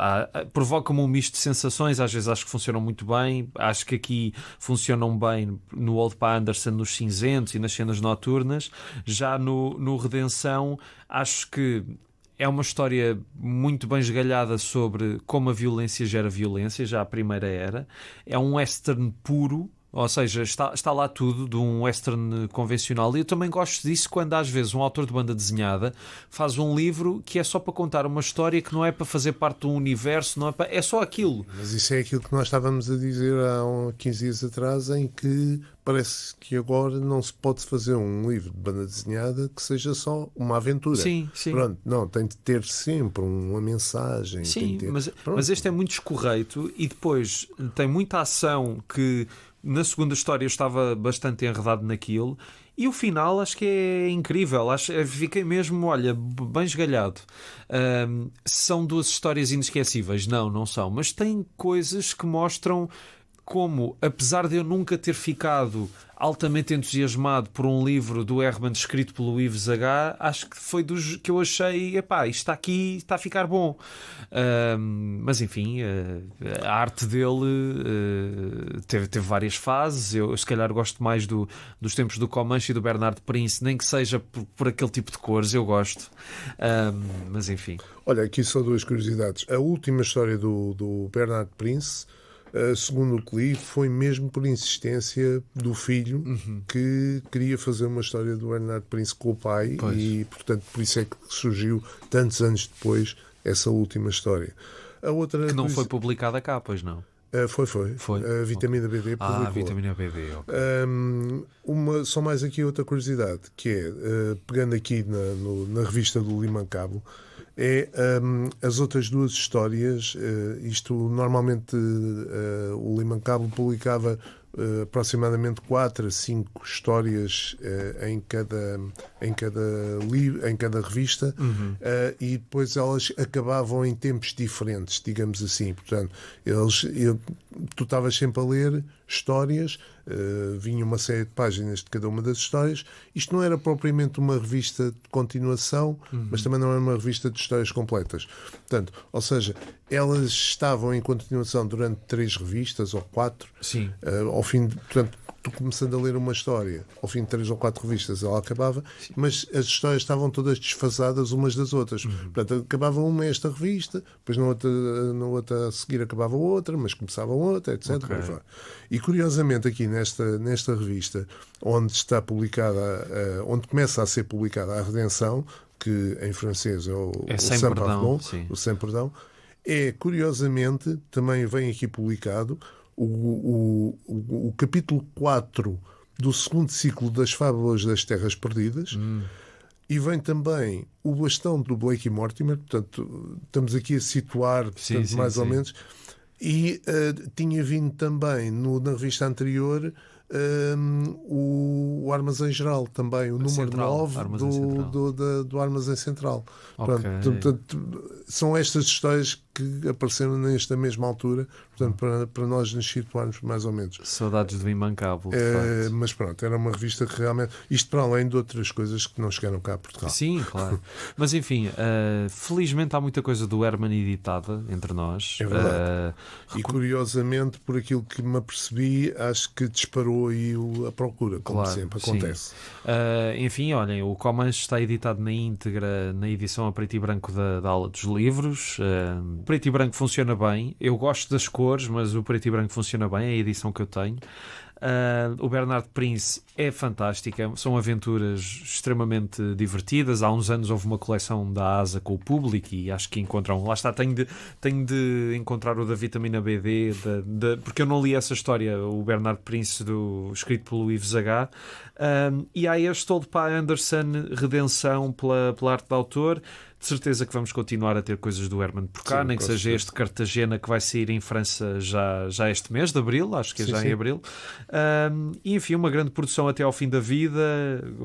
provocam-me um misto de sensações. Às vezes acho que funcionam muito bem, acho que aqui funcionam bem no Old Pa Anderson, nos cinzentos e nas cenas noturnas. Já no Redenção, acho que é uma história muito bem esgalhada sobre como a violência gera violência, já a primeira era. É um western puro, ou seja, está lá tudo de um western convencional. E eu também gosto disso quando às vezes um autor de banda desenhada faz um livro que é só para contar uma história, que não é para fazer parte de um universo, é só aquilo. Mas isso é aquilo que nós estávamos a dizer há 15 dias atrás, em que parece que agora não se pode fazer um livro de banda desenhada que seja só uma aventura. Sim, sim. Pronto, não, tem de ter sempre uma mensagem. tem Sim, de ter... mas este é muito escorreito e depois tem muita ação que na segunda história eu estava bastante enredado naquilo, e o final acho que é incrível. Fiquei mesmo, olha, bem esgalhado. São duas histórias inesquecíveis? Não são, mas tem coisas que mostram como, apesar de eu nunca ter ficado altamente entusiasmado por um livro do Herman escrito pelo Ives H, acho que foi dos que eu achei, epá, isto está aqui, está a ficar bom. Mas enfim, a arte dele teve várias fases. Eu se calhar gosto mais dos tempos do Comanche e do Bernard Prince, nem que seja por aquele tipo de cores, eu gosto. Mas enfim. Olha, aqui só duas curiosidades. A última história do Bernard Prince, segundo o que li, foi mesmo por insistência do filho, que queria fazer uma história do Bernard Prince com o pai. Pois. E, portanto, por isso é que surgiu, tantos anos depois, essa última história. A outra Que não foi publicada cá, pois não? Foi. A Vitamina BD publicou. A Vitamina BD, ok. Só mais aqui outra curiosidade, que é, pegando aqui na revista do Limancabo, as outras duas histórias. Isto normalmente o Limancabo publicava aproximadamente 4 a 5 histórias em cada revista, e depois elas acabavam em tempos diferentes, digamos assim. Portanto, tu estavas sempre a ler histórias, vinha uma série de páginas de cada uma das histórias. Isto não era propriamente uma revista de continuação, mas também não era uma revista de histórias completas. Portanto, ou seja, elas estavam em continuação durante 3 revistas ou 4. Sim. Ao fim de, portanto, tu começando a ler uma história, ao fim de 3 ou 4 revistas ela acabava, mas as histórias estavam todas desfasadas umas das outras. Portanto, acabava uma esta revista, depois na outra a seguir acabava outra, mas começava outra, etc. Ok. E curiosamente aqui nesta revista, onde está publicada, onde começa a ser publicada a Redenção, que em francês é o Sem Sans Perdão, Pardon, sim. o Sem Perdão, curiosamente, também vem aqui publicado o capítulo 4 do segundo ciclo das Fábulas das Terras Perdidas, e vem também o Bastão do Blake e Mortimer. Portanto, estamos aqui a situar, portanto, Sim, mais ou sim. menos. E tinha vindo também na revista anterior o Armazém Geral, também o número Central, 9 Armazém Central. do Armazém Central. Ok. Portanto, são estas histórias que apareceram nesta mesma altura, portanto, para nós nos situarmos mais ou menos. Saudades do Immancável, de facto. Mas pronto, era uma revista que realmente, isto para além de outras coisas que não chegaram cá a Portugal. Sim, claro. Mas enfim, felizmente há muita coisa do Herman editada entre nós. É verdade. E curiosamente, por aquilo que me apercebi, acho que disparou aí a procura, como claro, sempre acontece. Enfim, olhem, o Comanche está editado na íntegra na edição a preto e branco da Aula dos Livros. O preto e branco funciona bem. Eu gosto das cores, mas o preto e branco funciona bem, é a edição que eu tenho. O Bernard Prince é fantástica, são aventuras extremamente divertidas. Há uns anos houve uma coleção da ASA com o público e acho que encontram. Lá está, tenho de encontrar o da vitamina BD, porque eu não li essa história, o Bernard Prince, escrito pelo Ives H. E há este Old Pa Anderson, Redenção pela arte de autor. De certeza que vamos continuar a ter coisas do Herman por cá, nem que seja este Cartagena que vai sair em França já este mês de Abril, acho que é em Abril. E enfim, uma grande produção até ao fim da vida,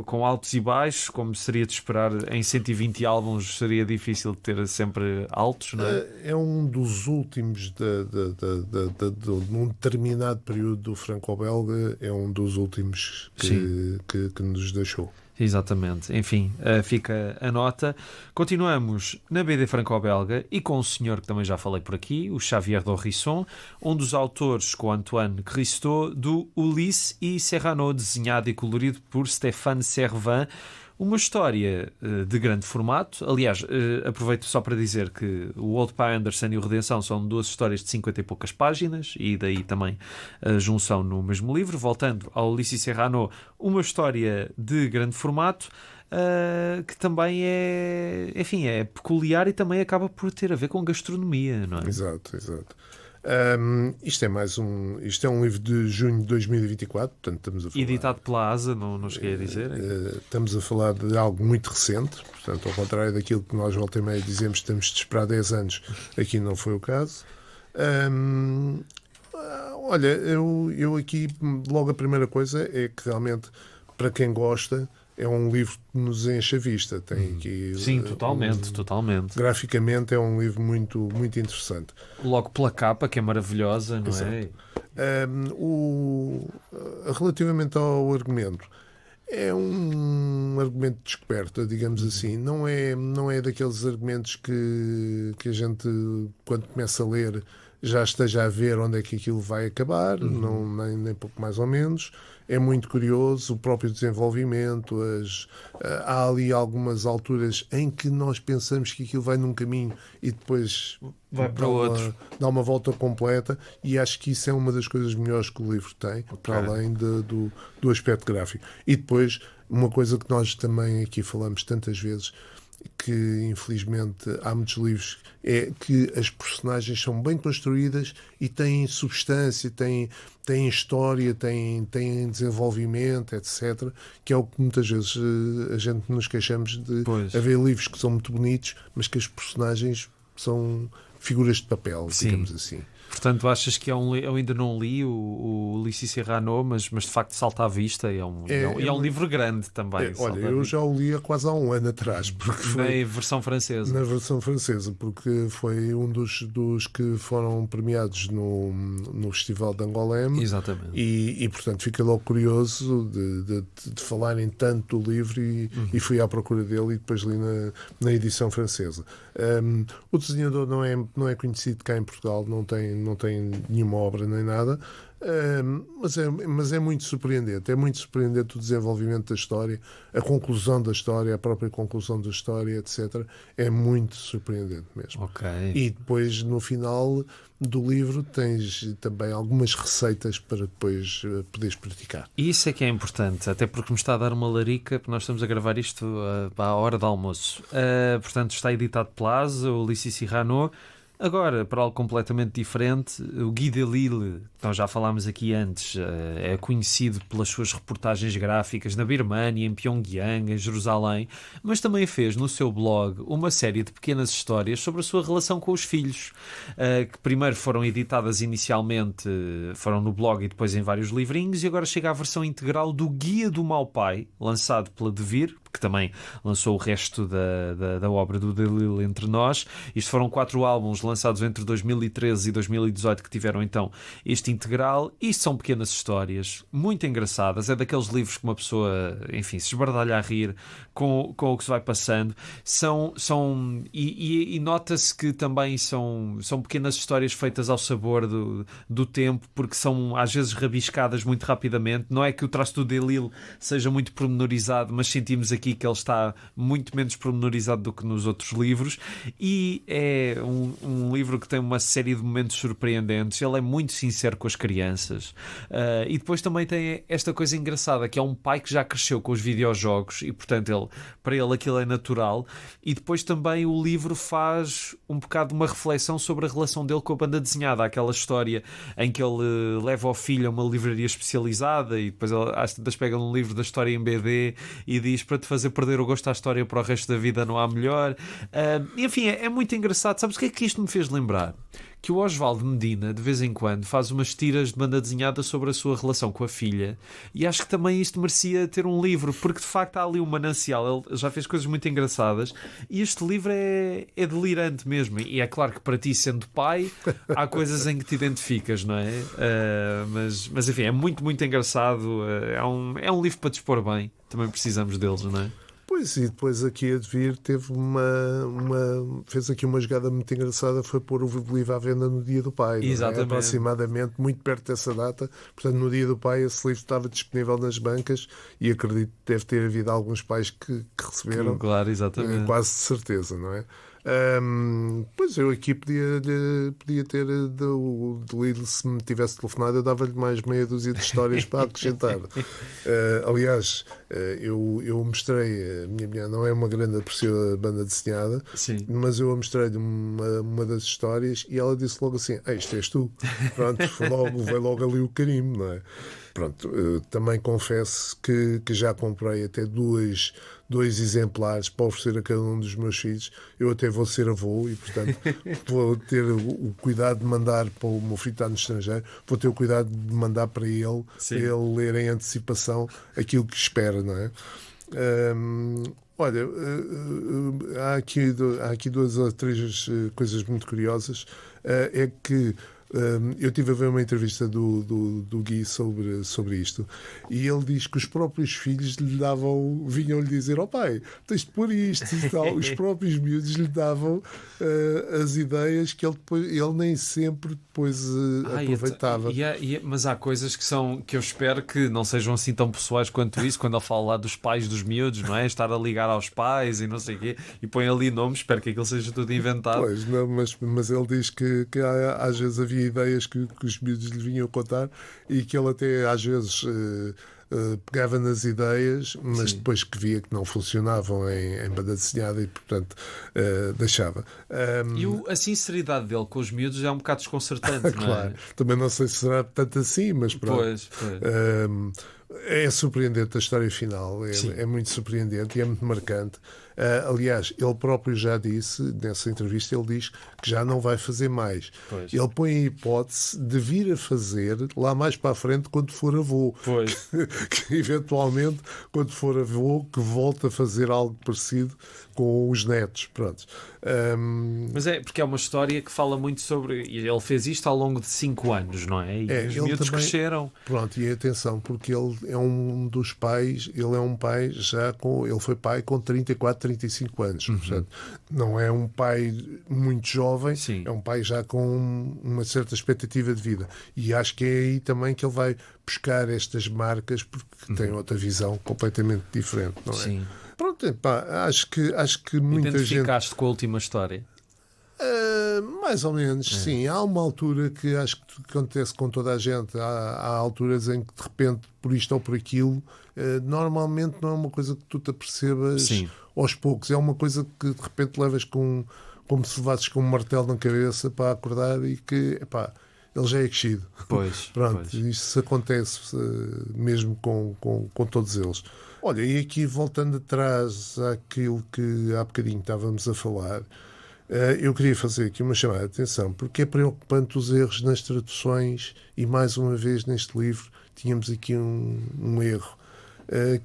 com altos e baixos, como seria de esperar em 120 álbuns, seria difícil de ter sempre altos, não é? É um dos últimos de um determinado período do franco-belga, é um dos últimos que nos deixou. Exatamente. Enfim, fica a nota. Continuamos na BD franco-belga e com um senhor que também já falei por aqui, o Xavier d'Orisson, um dos autores com Antoine Christot do Ulysse e Serrano, desenhado e colorido por Stéphane Servin. Uma história de grande formato. Aliás, aproveito só para dizer que o Old Pa Anderson e o Redenção são duas histórias de 50 e poucas páginas, e daí também a junção no mesmo livro. Voltando ao Ulysse Serrano, uma história de grande formato, que também é peculiar e também acaba por ter a ver com gastronomia, não é? Exato. Isto é um livro de junho de 2024, portanto estamos a falar, editado pela ASA, não cheguei a dizer. Estamos a falar de algo muito recente, portanto, ao contrário daquilo que nós volta e meia dizemos que temos de esperar 10 anos, aqui não foi o caso. Olha, eu aqui logo a primeira coisa é que realmente, para quem gosta, é um livro que nos enche a vista. Tem aqui, sim, totalmente. Graficamente é um livro muito, muito interessante. Logo pela capa, que é maravilhosa, não Exato. é? Relativamente ao argumento, é um argumento de descoberta, digamos assim. Não é daqueles argumentos que a gente, quando começa a ler, já esteja a ver onde é que aquilo vai acabar, nem pouco mais ou menos. É muito curioso o próprio desenvolvimento. Há ali algumas alturas em que nós pensamos que aquilo vai num caminho e depois vai para outro. Dá uma volta completa, e acho que isso é uma das coisas melhores que o livro tem, para além do aspecto gráfico. E depois, uma coisa que nós também aqui falamos tantas vezes, que infelizmente há muitos livros, é que as personagens são bem construídas e têm substância, têm história, têm desenvolvimento, etc. Que é o que muitas vezes a gente nos queixamos de haver livros que são muito bonitos, mas que as personagens são figuras de papel, digamos assim. Portanto, achas que eu ainda não li o Ulysse Serrano, mas de facto salta à vista, é um livro grande também. Olha, eu já o li há quase há um ano atrás. Porque foi na versão francesa. Na versão francesa, porque foi um dos que foram premiados no Festival de Angoulême. Exatamente. E portanto, fiquei logo curioso de falarem tanto do livro e fui à procura dele e depois li na edição francesa. O desenhador não é conhecido cá em Portugal, não tem nenhuma obra nem nada, mas é muito surpreendente. É muito surpreendente o desenvolvimento da história, a conclusão da história, a própria conclusão da história, etc. É muito surpreendente mesmo. Okay. E depois, no final do livro, tens também algumas receitas para depois poderes praticar. Isso é que é importante, até porque me está a dar uma larica, porque nós estamos a gravar isto à hora do almoço. Portanto, está editado pela ASA, o Ulysse Serrano. Agora, para algo completamente diferente, o Guy Delisle, que nós já falámos aqui antes, é conhecido pelas suas reportagens gráficas na Birmânia, em Pyongyang, em Jerusalém, mas também fez no seu blog uma série de pequenas histórias sobre a sua relação com os filhos, que primeiro foram editadas inicialmente, foram no blog e depois em vários livrinhos, e agora chega à versão integral do Guia do Mau Pai, lançado pela Devir, que também lançou o resto da obra do Delille entre nós. Isto foram 4 álbuns lançados entre 2013 e 2018 que tiveram então este integral. Isto são pequenas histórias muito engraçadas. É daqueles livros que uma pessoa, enfim, se esbardalha a rir com o que se vai passando. E nota-se que também são pequenas histórias feitas ao sabor do tempo, porque são às vezes rabiscadas muito rapidamente. Não é que o traço do Delille seja muito pormenorizado, mas sentimos aqui que ele está muito menos pormenorizado do que nos outros livros, e é um livro que tem uma série de momentos surpreendentes. Ele é muito sincero com as crianças, e depois também tem esta coisa engraçada, que é um pai que já cresceu com os videojogos e portanto para ele aquilo é natural, e depois também o livro faz um bocado uma reflexão sobre a relação dele com a banda desenhada, aquela história em que ele leva o filho a uma livraria especializada e depois ele às tantas pega um livro da história em BD e diz: para te fazer perder o gosto à história para o resto da vida não há melhor. Enfim, é muito engraçado. Sabes o que é que isto me fez lembrar? Que o Osvaldo Medina, de vez em quando, faz umas tiras de banda desenhada sobre a sua relação com a filha, e acho que também isto merecia ter um livro, porque de facto há ali um manancial. Ele já fez coisas muito engraçadas e este livro é delirante mesmo. E é claro que para ti, sendo pai, há coisas em que te identificas, não é? Mas enfim, é muito, muito engraçado. É um livro para dispor bem. Também precisamos deles, não é? Pois, e depois aqui a Devir teve fez aqui uma jogada muito engraçada, foi pôr o livro à venda no Dia do Pai. Exatamente. Aproximadamente, muito perto dessa data. Portanto, no Dia do Pai esse livro estava disponível nas bancas e acredito que deve ter havido alguns pais que receberam. Claro, exatamente. Quase de certeza, não é? Pois eu aqui podia ter lido, se me tivesse telefonado, eu dava-lhe mais meia dúzia de histórias para acrescentar. Aliás, eu mostrei, a minha mulher não é uma grande apreciadora da banda desenhada, Sim. mas eu mostrei-lhe uma das histórias e ela disse logo assim: isto és tu. Pronto, veio logo ali o carimbo, não é? Pronto, também confesso que já comprei até dois exemplares para oferecer a cada um dos meus filhos. Eu até vou ser avô e, portanto, vou ter o cuidado de mandar para o meu filho estar no estrangeiro, vou ter o cuidado de mandar para ele, Sim, para ele ler em antecipação aquilo que espera, não é? Olha, há aqui 2 ou 3 coisas muito curiosas. É que eu estive a ver uma entrevista do Gui sobre isto e ele diz que os próprios filhos vinham-lhe dizer: ó pai, tens de pôr isto e tal. Os próprios miúdos lhe davam as ideias que ele nem sempre depois aproveitava. Mas há coisas que eu espero que não sejam assim tão pessoais quanto isso, quando ele fala lá dos pais dos miúdos, não é? Estar a ligar aos pais e não sei o quê, e põe ali nomes, espero que aquilo seja tudo inventado. Pois, não, mas ele diz que às vezes havia ideias que os miúdos lhe vinham contar e que ele até às vezes pegava nas ideias, mas Sim. depois que via que não funcionavam em banda desenhada e portanto deixava. E a sinceridade dele com os miúdos é um bocado desconcertante, não é? Claro, também não sei se será tanto assim, mas pronto. Pois. É surpreendente a história final, é muito surpreendente e é muito marcante. Aliás, ele próprio já disse, nessa entrevista, ele diz que já não vai fazer mais. Pois. Ele põe a hipótese de vir a fazer lá mais para a frente quando for avô. Pois. Que eventualmente, quando for avô, que volte a fazer algo parecido com os netos. Pronto. Mas porque é uma história que fala muito sobre... E ele fez isto ao longo de 5 anos, não é? E os miúdos também cresceram. Pronto, e atenção, porque ele é um dos pais, ele é um pai ele foi pai com 34, 35 anos. Portanto, não é um pai muito jovem, Sim. é um pai já com uma certa expectativa de vida. E acho que é aí também que ele vai buscar estas marcas, porque tem outra visão completamente diferente, não é? Sim. Pronto, acho que muita gente... Identificaste com a última história? Mais ou menos, sim. Há uma altura que acho que acontece com toda a gente. Há alturas em que, de repente, por isto ou por aquilo, normalmente não é uma coisa que tu te apercebas Sim. aos poucos. É uma coisa que, de repente, levas como se levasses com um martelo na cabeça para acordar e que, ele já é crescido. Pois. Pronto, pois. isso acontece mesmo com todos eles. Olha, e aqui voltando atrás àquilo que há bocadinho estávamos a falar, eu queria fazer aqui uma chamada de atenção, porque é preocupante os erros nas traduções e, mais uma vez, neste livro tínhamos aqui um erro.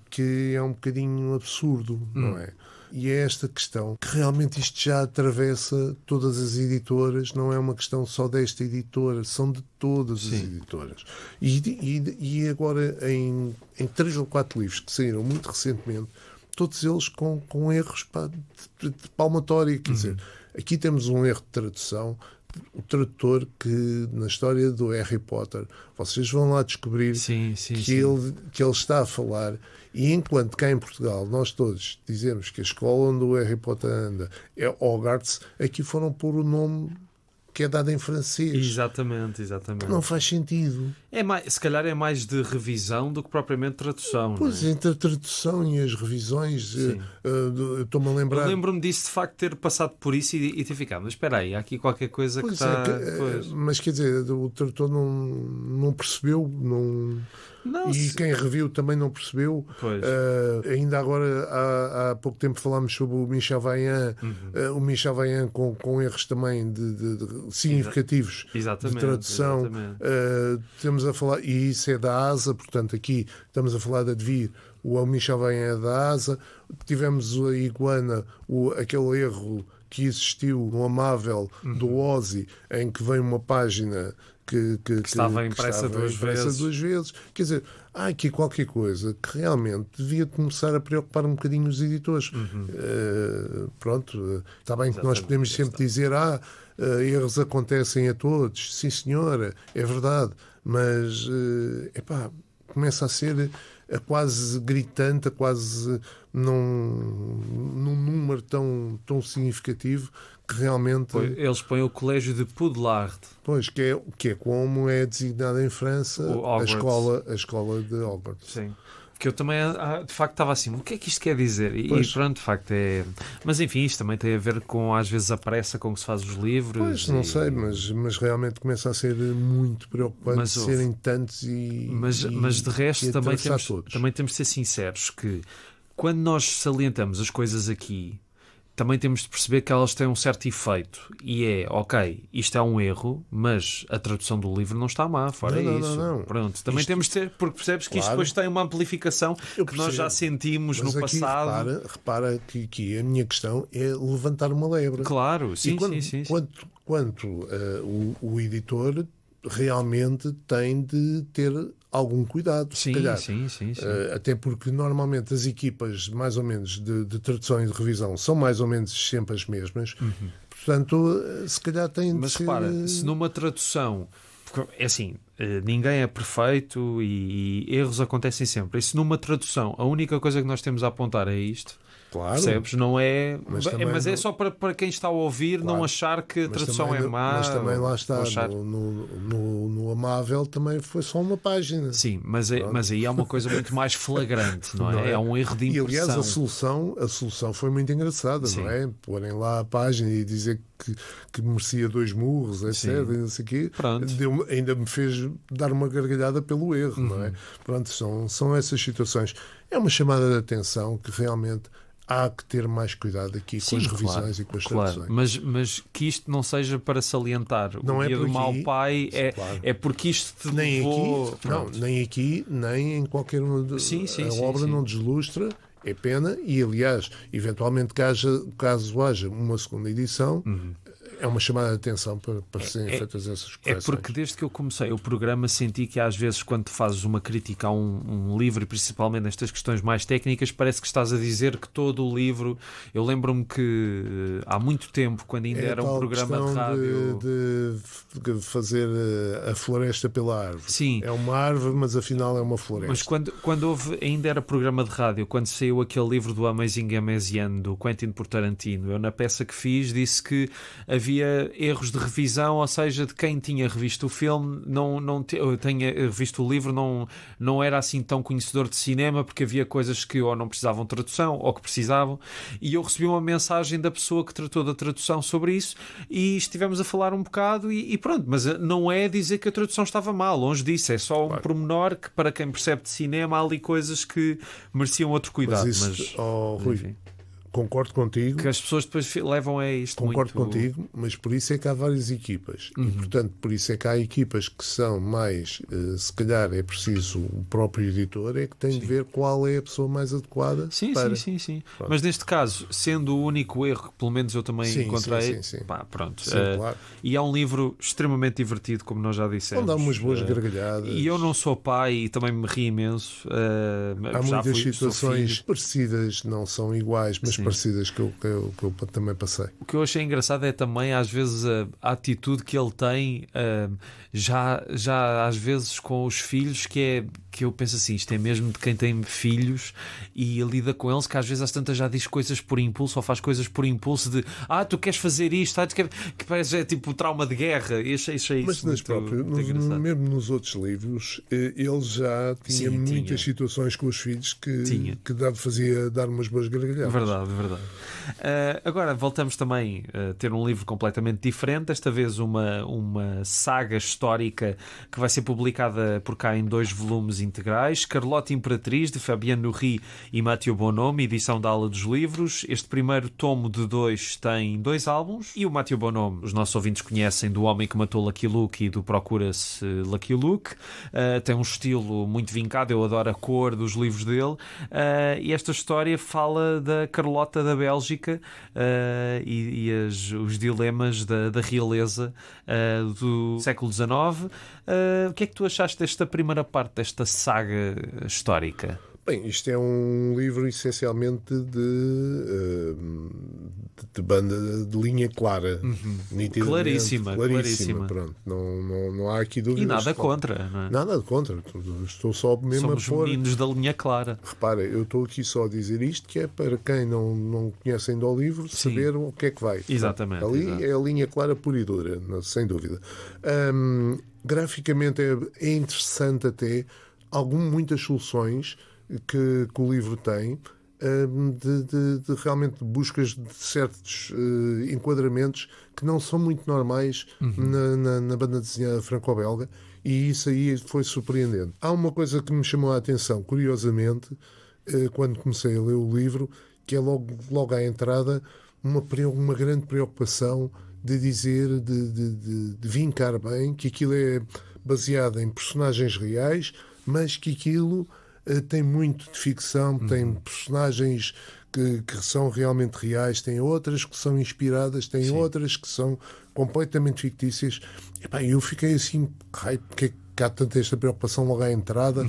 que é um bocadinho absurdo, não é? E é esta questão que realmente isto já atravessa todas as editoras, não é uma questão só desta editora, são de todas as editoras. E agora em 3 ou 4 livros que saíram muito recentemente, todos eles com erros de palmatória, quer dizer, aqui temos um erro de tradução. O tradutor que na história do Harry Potter vocês vão lá descobrir que ele está a falar, e enquanto cá em Portugal nós todos dizemos que a escola onde o Harry Potter anda é Hogwarts, aqui foram pôr o nome que é dado em francês. Exatamente. Não faz sentido. Se calhar é mais de revisão do que propriamente tradução. Pois, não é? entre a tradução e as revisões, estou-me a lembrar... Eu lembro-me disso, de facto, ter passado por isso e ter ficado. Mas espera aí, há aqui qualquer coisa que está... mas quer dizer, o tradutor não percebeu, e quem reviu também não percebeu. Ainda agora, há pouco tempo falámos sobre o Michel Vaillant, o Michel Vaillant com erros também de significativos de tradução. Estamos a falar, e isso é da ASA, portanto aqui estamos a falar da Devir, o Michel Vaillant é da ASA. Tivemos a Iguana, aquele erro que existiu no Amável do Ozzy, em que vem uma página que estava impressa duas vezes. Quer dizer, há aqui qualquer coisa que realmente devia começar a preocupar um bocadinho os editores. Está bem que nós podemos sempre dizer erros acontecem a todos. Sim, senhora, é verdade. Mas, começa a ser quase gritante, quase num número tão significativo que realmente... Eles põem o colégio de Poudlard. Pois, que é como é designada em França a escola de Hogwarts. Sim. Que eu também, de facto, estava assim, o que é que isto quer dizer? E pronto, de facto é... Mas enfim, isto também tem a ver com, às vezes, a pressa com que se faz os livros. Pois, não sei, mas realmente começa a ser muito preocupante serem tantos Mas de resto, também temos de ser sinceros que quando nós salientamos as coisas aqui, também temos de perceber que elas têm um certo efeito. E isto é um erro, mas a tradução do livro não está má, fora isso. Não. Pronto, também temos de ter, porque percebes que isto depois tem uma amplificação que nós já sentimos no passado. Repara que a minha questão é levantar uma lebre. Claro, sim. Quanto o editor realmente tem de ter algum cuidado, se calhar. Sim. Até porque normalmente as equipas mais ou menos de tradução e de revisão são mais ou menos sempre as mesmas. Portanto, se calhar tem de ser... Mas repara, se numa tradução... É assim, ninguém é perfeito e erros acontecem sempre. E se numa tradução a única coisa que nós temos a apontar é isto... Claro. Percebes? Não é... Mas é só para quem está a ouvir não achar que a tradução é má. Mas também lá está, no Amável também foi só uma página. Sim, mas aí é uma coisa muito mais flagrante, não é? É um erro de impressão. E aliás, a solução foi muito engraçada, não é? Porem lá a página e dizer que merecia 2 murros, etc. E não sei o quê. Ainda me fez dar uma gargalhada pelo erro, não é? Pronto, são essas situações. É uma chamada de atenção que realmente há que ter mais cuidado aqui com as revisões e com as traduções. Mas que isto não seja para salientar não o dia do mau pai, claro. É porque isto te nem levou... aqui, nem aqui, nem em qualquer uma a obra não deslustra, é pena, e aliás, eventualmente caso haja uma segunda edição, é uma chamada de atenção para serem feitas essas correções. É porque desde que eu comecei o programa senti que às vezes quando fazes uma crítica a um livro, e principalmente nestas questões mais técnicas, parece que estás a dizer que todo o livro... Eu lembro-me que há muito tempo, quando ainda era um programa de rádio... De fazer a floresta pela árvore. Sim. É uma árvore, mas afinal é uma floresta. Mas quando ainda era programa de rádio, quando saiu aquele livro do Amazing Amazian, do Quentin por Tarantino, eu na peça que fiz disse que havia erros de revisão, ou seja, de quem tinha revisto o filme, tinha revisto o livro, não era assim tão conhecedor de cinema, porque havia coisas que ou não precisavam de tradução, ou que precisavam, e eu recebi uma mensagem da pessoa que tratou da tradução sobre isso, e estivemos a falar um bocado, e pronto, mas não é dizer que a tradução estava mal, longe disso, é só um pormenor que para quem percebe de cinema há ali coisas que mereciam outro cuidado. Rui, Concordo contigo. Que as pessoas depois levam a isto Concordo muito... contigo, mas por isso é que há várias equipas. E, portanto, por isso é que há equipas que são mais, se calhar é preciso o próprio editor, é que tem de ver qual é a pessoa mais adequada Sim. Pronto. Mas neste caso, sendo o único erro que pelo menos eu também encontrei, sim. pá, pronto. Sim, claro. E é um livro extremamente divertido, como nós já dissemos. Vão dar umas boas gargalhadas. E eu não sou pai e também me ri imenso. Há muitas situações parecidas, não são iguais, mas parecidas que eu também passei. O que eu achei engraçado é também às vezes a atitude que ele tem, já às vezes com os filhos, que eu penso assim, isto é mesmo de quem tem filhos e lida com eles, que às vezes às tantas já diz coisas por impulso ou faz coisas por impulso de tu queres fazer isto, que parece tipo trauma de guerra. Eu achei mas isso nas muito mesmo nos outros livros, ele já tinha muitas situações com os filhos que fazia dar umas boas gargalhadas. Verdade. Agora voltamos também a ter um livro completamente diferente, desta vez uma saga histórica que vai ser publicada por cá em 2 volumes integrais. Carlota Imperatriz, de Fabienne Nourry e Mathieu Bonhomme, edição da Ala dos Livros. Este primeiro tomo de 2 tem 2 álbuns e o Mathieu Bonhomme, os nossos ouvintes conhecem do Homem que Matou Lucky Luke e do Procura-se Lucky Luke. Tem um estilo muito vincado, eu adoro a cor dos livros dele, e esta história fala da Carlota da Bélgica e os dilemas da realeza do século XIX. O que é que tu achaste desta primeira parte desta saga histórica? Bem, isto é um livro essencialmente de banda de linha clara. Claríssima. Pronto, não há aqui dúvidas. E nada contra, não é? Nada contra. Estou só mesmo Somos a pôr... meninos da linha clara. Repara, eu estou aqui só a dizer isto, que é para quem não conhece ainda o livro saber o que é que vai. Exatamente. Ali é a linha clara pura e dura, sem dúvida. Graficamente é interessante até muitas soluções que o livro tem de realmente buscas de certos enquadramentos que não são muito normais na banda desenhada franco-belga, e isso aí foi surpreendente. Há uma coisa que me chamou a atenção, curiosamente, quando comecei a ler o livro, que é logo à entrada uma grande preocupação de dizer, de vincar bem que aquilo é baseado em personagens reais, mas que aquilo tem muito de ficção, tem personagens que são realmente reais, tem outras que são inspiradas, tem outras que são completamente fictícias. E eu fiquei assim, porque é que há tanta esta preocupação logo à entrada,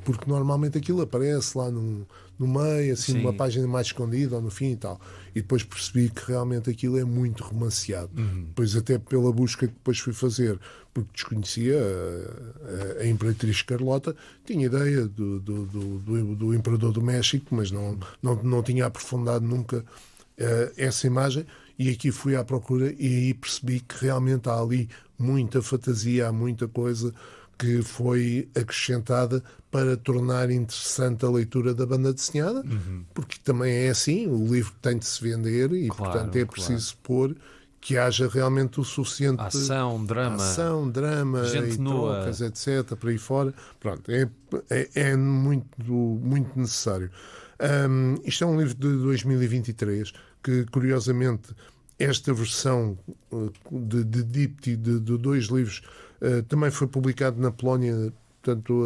porque normalmente aquilo aparece lá no meio, assim, numa página mais escondida ou no fim e tal. E depois percebi que realmente aquilo é muito romanceado. Depois, até pela busca que depois fui fazer, porque desconhecia a Imperatriz Carlota, tinha ideia do Imperador do México, mas não tinha aprofundado nunca essa imagem, e aqui fui à procura e aí percebi que realmente há ali muita fantasia, há muita coisa que foi acrescentada para tornar interessante a leitura da banda desenhada, porque também é assim, o livro tem de se vender e, portanto, é preciso pôr que haja realmente o suficiente... Ação, drama, gente nua, trocas, etc., por aí fora. Pronto, é muito, muito necessário. Isto é um livro de 2023, que, curiosamente, esta versão de díptico de 2 livros também foi publicado na Polónia, portanto,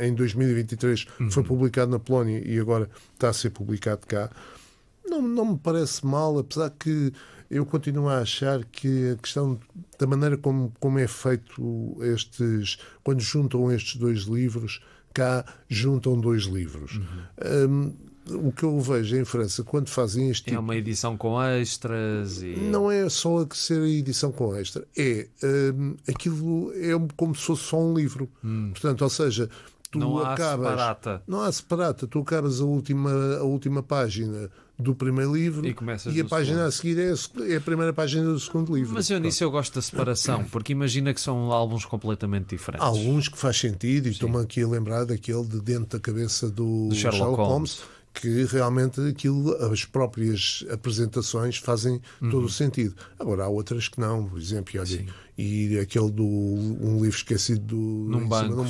em 2023 foi publicado na Polónia e agora está a ser publicado cá. Não me parece mal, apesar que eu continuo a achar que a questão da maneira como é feito quando juntam estes 2 livros, cá juntam 2 livros. O que eu vejo em França, quando fazem este tipo... É uma edição com extras e... Não é só a ser a edição com extra. Aquilo é como se fosse só um livro. Portanto, ou seja, tu não acabas... Não há separata. Tu acabas a última página do primeiro livro e a página a seguir é a primeira página do segundo livro. Mas nisso eu gosto da separação, porque imagina que são álbuns completamente diferentes. Há alguns que faz sentido, e estou-me aqui a lembrar daquele de Dentro da Cabeça do Sherlock Holmes. que realmente aquilo, as próprias apresentações fazem todo o sentido. Agora, há outras que não, por exemplo, e aquele um livro esquecido num banco,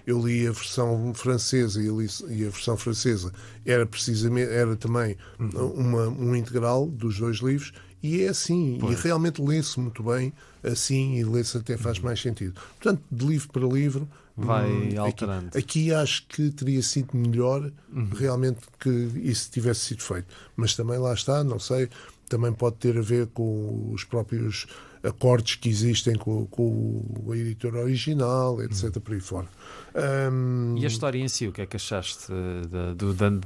eu li a versão francesa e a versão francesa era também um integral dos dois livros, e é assim, e realmente lê-se muito bem assim, e lê-se até faz mais sentido. Portanto, de livro para livro vai alterando. Aqui acho que teria sido melhor realmente que isso tivesse sido feito. Mas também lá está, não sei, também pode ter a ver com os próprios acordos que existem com a editora original, etc. Por aí fora. E a história em si, o que é que achaste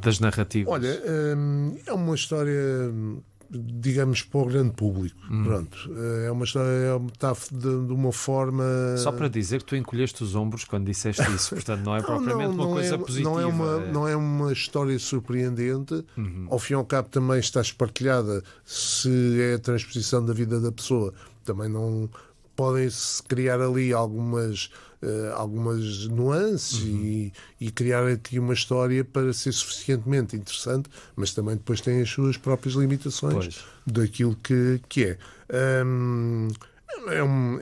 das narrativas? Olha, é uma história, digamos, para o grande público. Pronto. É uma história, está de uma forma... Só para dizer que tu encolheste os ombros quando disseste isso, portanto não é propriamente uma coisa positiva. Não é uma história surpreendente. Ao fim e ao cabo também está espartilhada, se é a transposição da vida da pessoa. Também não podem-se criar ali algumas nuances e criar aqui uma história para ser suficientemente interessante, mas também depois tem as suas próprias limitações daquilo que é. É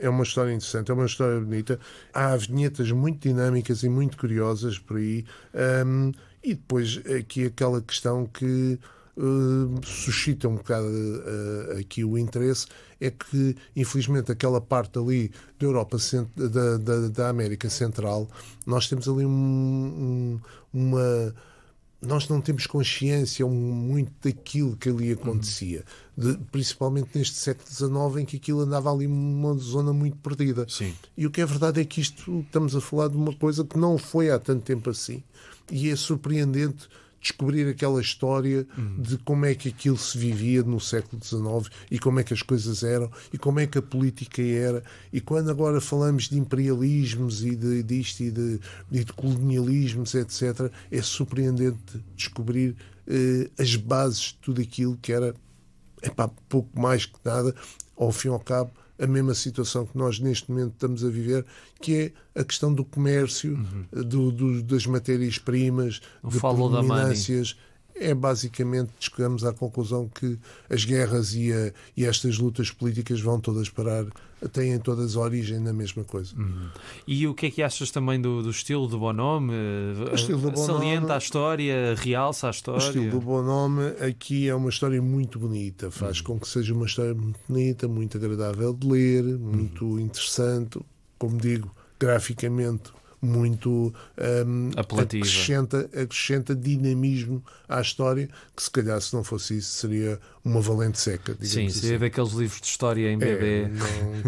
uma história interessante, é uma história bonita. Há vinhetas muito dinâmicas e muito curiosas por aí. E depois aqui aquela questão que suscita um bocado aqui o interesse, é que infelizmente aquela parte ali da Europa, da América Central, nós temos ali nós não temos consciência muito daquilo que ali acontecia, principalmente neste século XIX, em que aquilo andava ali numa zona muito perdida. Sim. E o que é verdade é que estamos a falar de uma coisa que não foi há tanto tempo assim, e é surpreendente descobrir aquela história de como é que aquilo se vivia no século XIX e como é que as coisas eram e como é que a política era. E quando agora falamos de imperialismos e disto e de colonialismos, etc., é surpreendente descobrir as bases de tudo aquilo que era, pouco mais que nada, ao fim e ao cabo, a mesma situação que nós neste momento estamos a viver, que é a questão do comércio, das matérias-primas, de predominâncias. É basicamente, chegamos à conclusão que as guerras e estas lutas políticas vão todas parar, têm todas a origem na mesma coisa. E o que é que achas também do estilo do Bonhomme? O estilo do Bonhomme salienta a história, realça a história? O estilo do Bonhomme aqui é uma história muito bonita, faz com que seja uma história muito bonita, muito agradável de ler, muito interessante, como digo, graficamente muito apelativa. Acrescenta dinamismo à história, que se calhar se não fosse isso seria uma valente seca. Sim, seria daqueles livros de história em BD.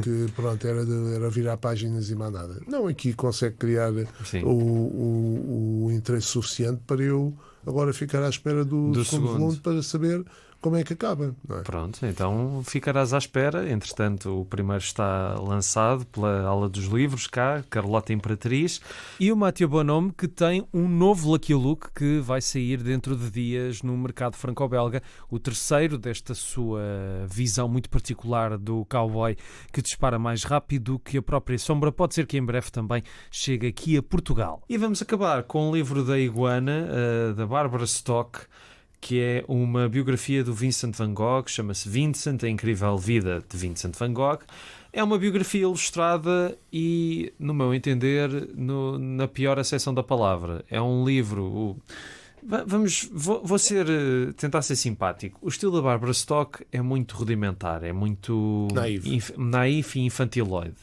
Que pronto, era virar páginas e mais nada. Não, aqui consegue criar o interesse suficiente para eu agora ficar à espera do segundo volume para saber como é que acaba. Não é? Pronto, então ficarás à espera. Entretanto, o primeiro está lançado pela Aula dos Livros, cá, Carlota Imperatriz. E o Mathieu Bonhomme, que tem um novo Lucky Luke que vai sair dentro de dias no mercado franco-belga. O terceiro desta sua visão muito particular do cowboy que dispara mais rápido que a própria sombra. Pode ser que em breve também chegue aqui a Portugal. E vamos acabar com o livro da Iguana, da Barbara Stock, que é uma biografia do Vincent van Gogh, chama-se Vincent, a incrível vida de Vincent van Gogh. É uma biografia ilustrada e, no meu entender, na pior acessão da palavra. É um livro... Vou tentar ser simpático. O estilo da Barbara Stock é muito rudimentar, é muito naif e infantiloide.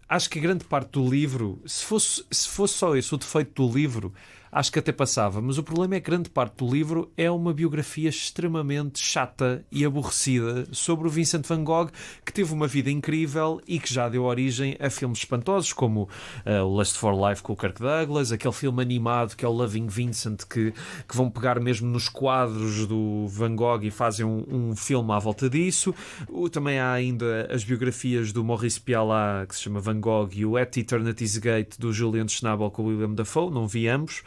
Acho que a grande parte do livro, se fosse só esse o defeito do livro, acho que até passava, mas o problema é que grande parte do livro é uma biografia extremamente chata e aborrecida sobre o Vincent van Gogh, que teve uma vida incrível e que já deu origem a filmes espantosos, como o Lust for Life com o Kirk Douglas, aquele filme animado que é o Loving Vincent, que vão pegar mesmo nos quadros do Van Gogh e fazem um filme à volta disso. Também há ainda as biografias do Maurice Pialat, que se chama Van Gogh, e o At Eternity's Gate do Julian Schnabel com o William Dafoe, não vi ambos.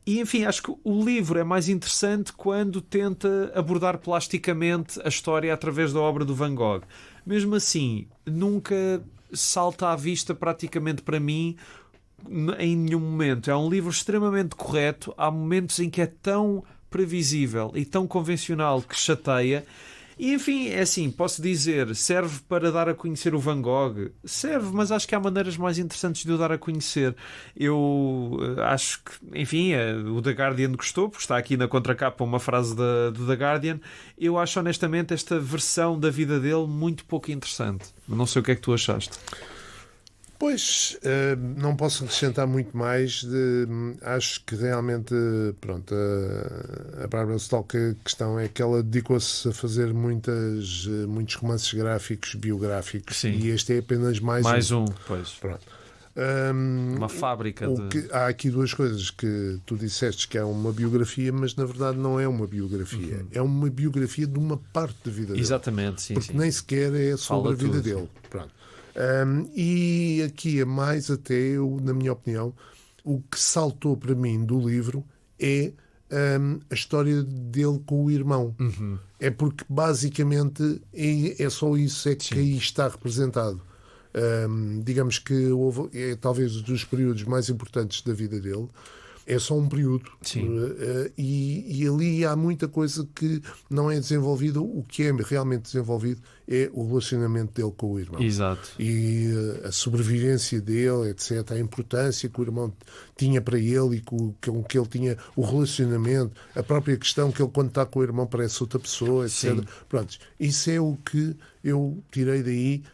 E enfim, acho que o livro é mais interessante quando tenta abordar plasticamente a história através da obra do Van Gogh. Mesmo assim, nunca salta à vista praticamente para mim em nenhum momento. É um livro extremamente correto. Há momentos em que é tão previsível e tão convencional que chateia. E enfim, é assim, posso dizer, serve para dar a conhecer o Van Gogh? Serve, mas acho que há maneiras mais interessantes de o dar a conhecer. Eu acho que, enfim, o The Guardian gostou, porque está aqui na contracapa uma frase do The Guardian. Eu acho honestamente esta versão da vida dele muito pouco interessante. Não sei o que é que tu achaste. Pois, não posso acrescentar muito mais. Acho que realmente, pronto, a Barbara Stock, a questão é que ela dedicou-se a fazer muitos romances gráficos, biográficos. Sim. E este é apenas mais um. Pois. Pronto. Uma fábrica há aqui duas coisas que tu disseste, que é uma biografia, mas na verdade não é uma biografia. É uma biografia de uma parte da vida dele. Exatamente, sim. Porque nem sequer é sobre a vida dele. Pronto. E aqui é mais até, na minha opinião, o que saltou para mim do livro é a história dele com o irmão. É porque basicamente é só isso que aí está representado. Digamos que é talvez dos períodos mais importantes da vida dele. É só um período. E ali há muita coisa que não é desenvolvida. O que é realmente desenvolvido é o relacionamento dele com o irmão. Exato. E a sobrevivência dele, etc. A importância que o irmão tinha para ele e com que ele tinha o relacionamento. A própria questão que ele, quando está com o irmão, parece outra pessoa, etc. Pronto, isso é o que eu tirei daí.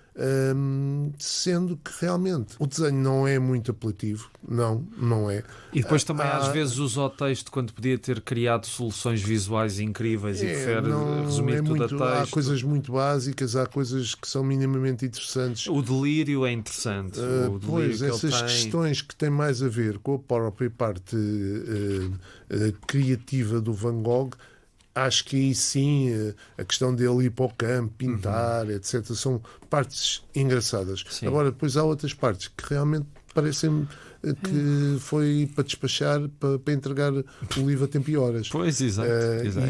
Sendo que realmente o desenho não é muito apelativo, não é. E depois também às vezes usa o texto quando podia ter criado soluções visuais incríveis e prefere resumir tudo a texto. Há coisas muito básicas, há coisas que são minimamente interessantes. O delírio é interessante. Pois, essas questões que têm mais a ver com a própria parte criativa do Van Gogh. Acho que aí sim, a questão dele ir para o campo, pintar, etc., são partes engraçadas. Sim. Agora, depois há outras partes que realmente parecem que foi para despachar, para entregar o livro a tempo e horas. Pois, exato.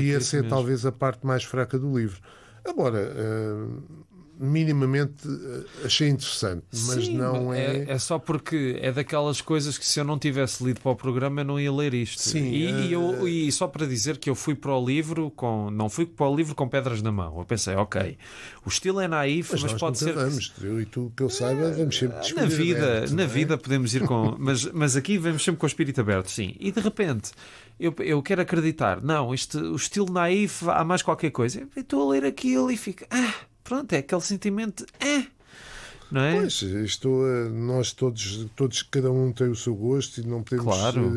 E essa é talvez a parte mais fraca do livro. Agora, minimamente achei interessante, mas sim, não é... É só porque é daquelas coisas que se eu não tivesse lido para o programa eu não ia ler isto. Sim, e só para dizer que eu fui para o livro não fui para o livro com pedras na mão. Eu pensei, ok, o estilo é naif, mas pode ser... Eu e tu, que eu saiba, vamos sempre discutir. Na vida podemos ir com... mas aqui vamos sempre com o espírito aberto, sim. E de repente... Eu quero acreditar, não, o estilo naif, há mais qualquer coisa. Eu estou a ler aquilo e fico... Pronto, é aquele sentimento, não é? Pois, nós todos, cada um tem o seu gosto e não podemos... Claro.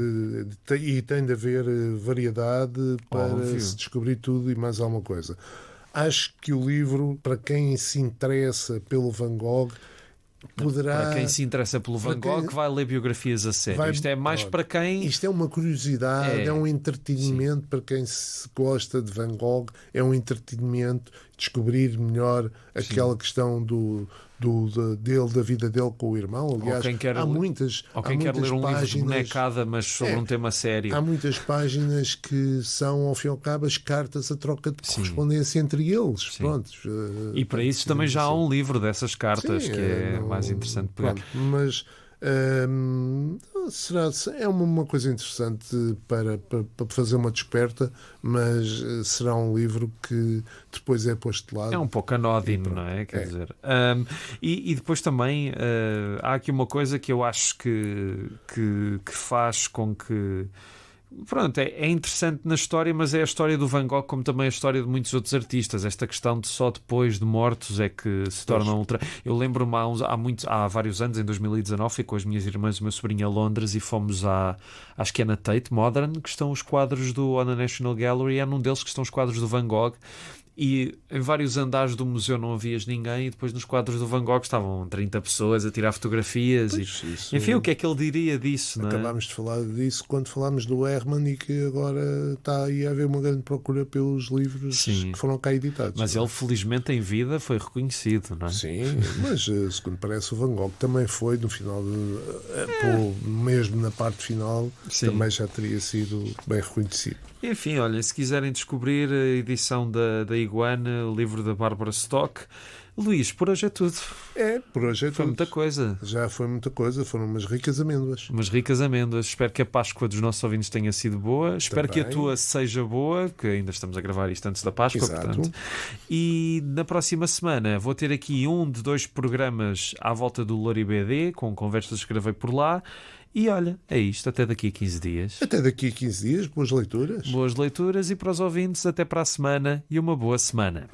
E tem de haver variedade para se descobrir tudo e mais alguma coisa. Acho que o livro, para quem se interessa pelo Van Gogh, poderá... Para quem se interessa pelo Van Gogh, vai ler biografias a sério. Isto é mais para quem... Isto é uma curiosidade, é um entretenimento. Sim. Para quem se gosta de Van Gogh, é um entretenimento, descobrir melhor aquela questão dele, da vida dele com o irmão. Aliás, há muitas quer ler um páginas, livro de bonecada, mas sobre um tema sério. Há muitas páginas que são, ao fim e ao cabo, as cartas, a troca de correspondência entre eles. Pronto, e para isso também já há um livro dessas cartas, que é mais interessante pegar. Pronto, mas é uma coisa interessante para fazer uma desperta, mas será um livro que depois é posto de lado. É um pouco anódino, não é? Quer dizer, e depois também há aqui uma coisa que eu acho que faz com que... Pronto, é interessante na história, mas é a história do Van Gogh como também a história de muitos outros artistas. Esta questão de só depois de mortos é que se torna ultra... Eu lembro-me há vários anos, em 2019, fui com as minhas irmãs e o meu sobrinho a Londres e fomos acho que é na Tate Modern, que estão os quadros on a National Gallery, é num deles que estão os quadros do Van Gogh. E em vários andares do museu não havias ninguém, e depois nos quadros do Van Gogh estavam 30 pessoas a tirar fotografias. Enfim, o que é que ele diria disso? Acabámos de falar disso quando falámos do Herman e que agora está aí a haver uma grande procura pelos livros que foram cá editados. Mas ele felizmente em vida foi reconhecido, não é? Sim, mas segundo parece o Van Gogh também foi no final, mesmo na parte final, também já teria sido bem reconhecido. Enfim, olha, se quiserem descobrir a edição da Iguana, o livro da Barbara Stock, Luís, por hoje é tudo. Por hoje é Foi tudo. muita coisa. Já foi muita coisa, foram umas ricas amêndoas. Umas ricas amêndoas. Espero que a Páscoa dos nossos ouvintes tenha sido boa. Espero que a Também. tua seja boa, que ainda estamos a gravar isto antes da Páscoa, Exato. portanto. E na próxima semana vou ter aqui 1 de 2 programas à volta do Louro IBD, com conversas que gravei por lá. E olha, é isto. Até daqui a 15 dias. Até daqui a 15 dias, boas leituras. Boas leituras e para os ouvintes, até para a semana e uma boa semana.